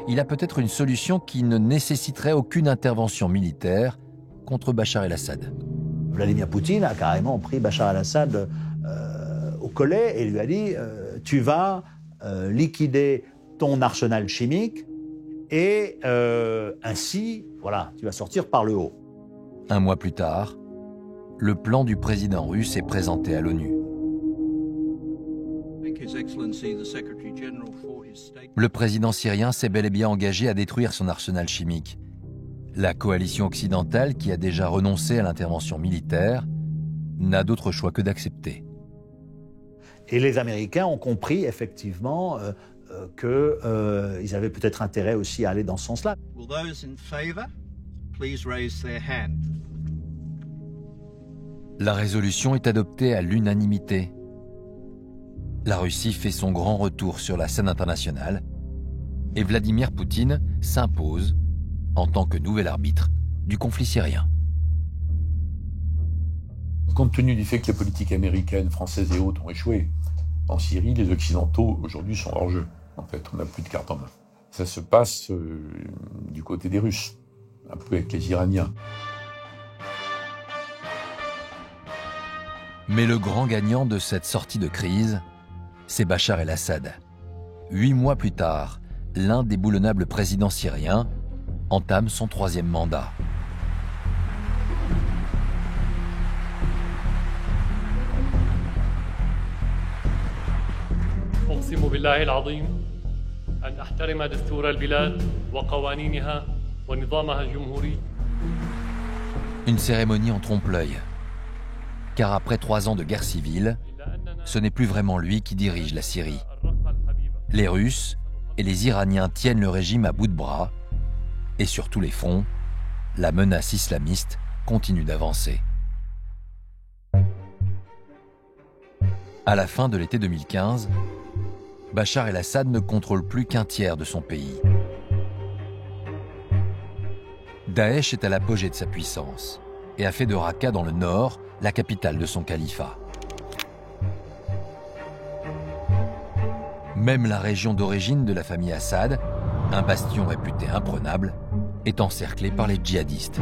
il a peut-être une solution qui ne nécessiterait aucune intervention militaire contre Bachar el-Assad. Vladimir Poutine a carrément pris Bachar el-Assad au collet et lui a dit tu vas liquider ton arsenal chimique et ainsi, voilà, tu vas sortir par le haut. Un mois plus tard, le plan du président russe est présenté à l'ONU. Le président syrien s'est bel et bien engagé à détruire son arsenal chimique. La coalition occidentale, qui a déjà renoncé à l'intervention militaire, n'a d'autre choix que d'accepter. Et les Américains ont compris effectivement qu'ils avaient peut-être intérêt aussi à aller dans ce sens-là. La résolution est adoptée à l'unanimité. La Russie fait son grand retour sur la scène internationale et Vladimir Poutine s'impose en tant que nouvel arbitre du conflit syrien. Compte tenu du fait que les politiques américaines, françaises et autres ont échoué, en Syrie, les Occidentaux aujourd'hui sont hors jeu. En fait, on n'a plus de carte en main. Ça se passe du côté des Russes, un peu avec les Iraniens. Mais le grand gagnant de cette sortie de crise, c'est Bachar el-Assad. 8 mois plus tard, l'indéboulonnable président syrien entame son 3e mandat. أقسم بالله العظيم أن أحترم دستور البلاد وقوانينها ونظامها الجمهوري. Une cérémonie en trompe-l'œil. Car après 3 ans de guerre civile, ce n'est plus vraiment lui qui dirige la Syrie. Les Russes et les Iraniens tiennent le régime à bout de bras, et sur tous les fronts, la menace islamiste continue d'avancer. À la fin de l'été 2015, Bachar el-Assad ne contrôle plus qu'un tiers de son pays. Daesh est à l'apogée de sa puissance et a fait de Raqqa dans le nord la capitale de son califat. Même la région d'origine de la famille Assad, un bastion réputé imprenable, est encerclée par les djihadistes.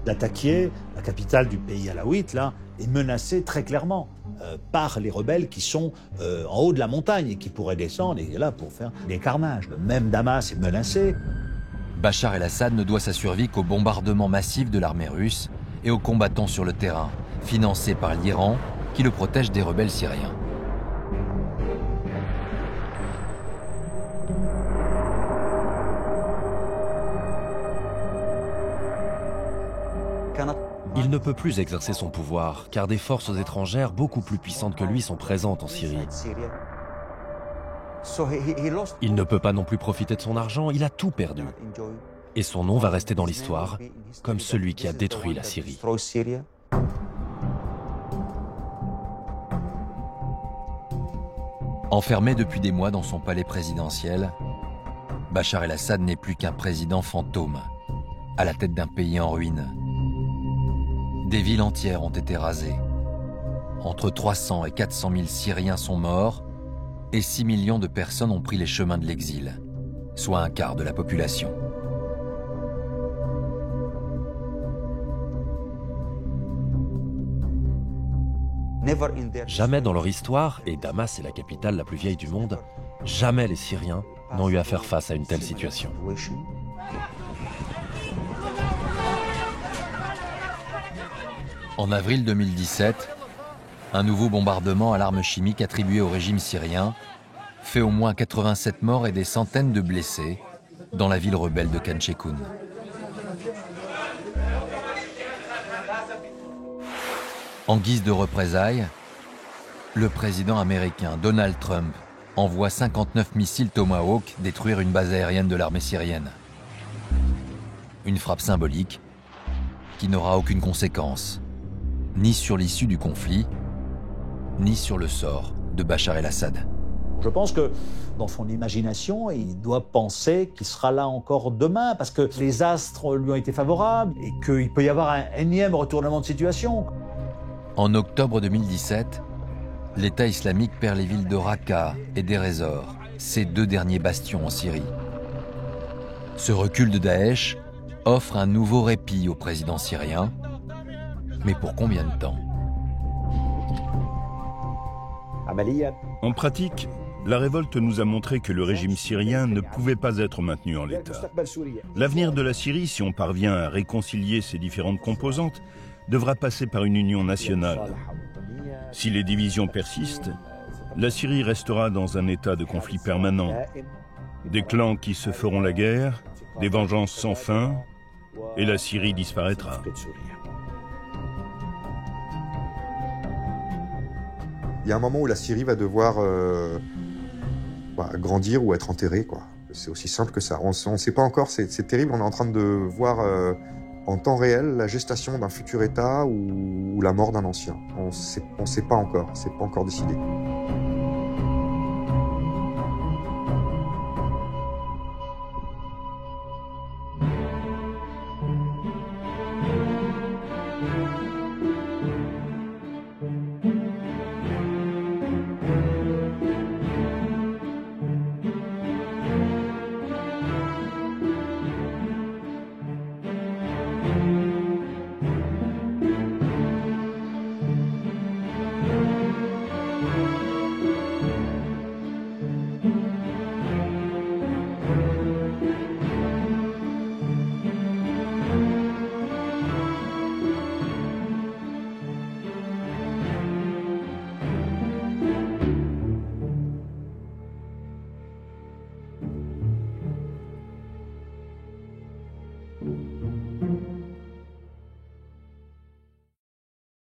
Latakia, la capitale du pays alaouite, là, est menacée très clairement par les rebelles qui sont en haut de la montagne et qui pourraient descendre et là pour faire des carnages. Même Damas est menacé. Bachar el-Assad ne doit sa survie qu'au bombardement massif de l'armée russe et aux combattants sur le terrain, financés par l'Iran, qui le protège des rebelles syriens. Il ne peut plus exercer son pouvoir, car des forces étrangères beaucoup plus puissantes que lui sont présentes en Syrie. Il ne peut pas non plus profiter de son argent, il a tout perdu. Et son nom va rester dans l'histoire comme celui qui a détruit la Syrie. Enfermé depuis des mois dans son palais présidentiel, Bachar el-Assad n'est plus qu'un président fantôme, à la tête d'un pays en ruine. Des villes entières ont été rasées. Entre 300 et 400 000 Syriens sont morts et 6 millions de personnes ont pris les chemins de l'exil, soit un quart de la population. Jamais dans leur histoire, et Damas est la capitale la plus vieille du monde, jamais les Syriens n'ont eu à faire face à une telle situation. En avril 2017, un nouveau bombardement à l'arme chimique attribué au régime syrien fait au moins 87 morts et des centaines de blessés dans la ville rebelle de Khan Cheikhoun. En guise de représailles, le président américain Donald Trump envoie 59 missiles Tomahawk détruire une base aérienne de l'armée syrienne. Une frappe symbolique qui n'aura aucune conséquence, ni sur l'issue du conflit, ni sur le sort de Bachar el-Assad. Je pense que dans son imagination, il doit penser qu'il sera là encore demain parce que les astres lui ont été favorables et qu'il peut y avoir un énième retournement de situation. En octobre 2017, l'État islamique perd les villes de Raqqa et Deir ez-Zor, ses deux derniers bastions en Syrie. Ce recul de Daesh offre un nouveau répit au président syrien, mais pour combien de temps ? En pratique, la révolte nous a montré que le régime syrien ne pouvait pas être maintenu en l'état. L'avenir de la Syrie, si on parvient à réconcilier ses différentes composantes, devra passer par une union nationale. Si les divisions persistent, la Syrie restera dans un état de conflit permanent. Des clans qui se feront la guerre, des vengeances sans fin, et la Syrie disparaîtra. Il y a un moment où la Syrie va devoir grandir ou être enterrée, quoi. C'est aussi simple que ça. On ne sait pas encore, c'est terrible, on est en train de voir en temps réel la gestation d'un futur État ou la mort d'un ancien. On ne sait pas encore, c'est pas encore décidé.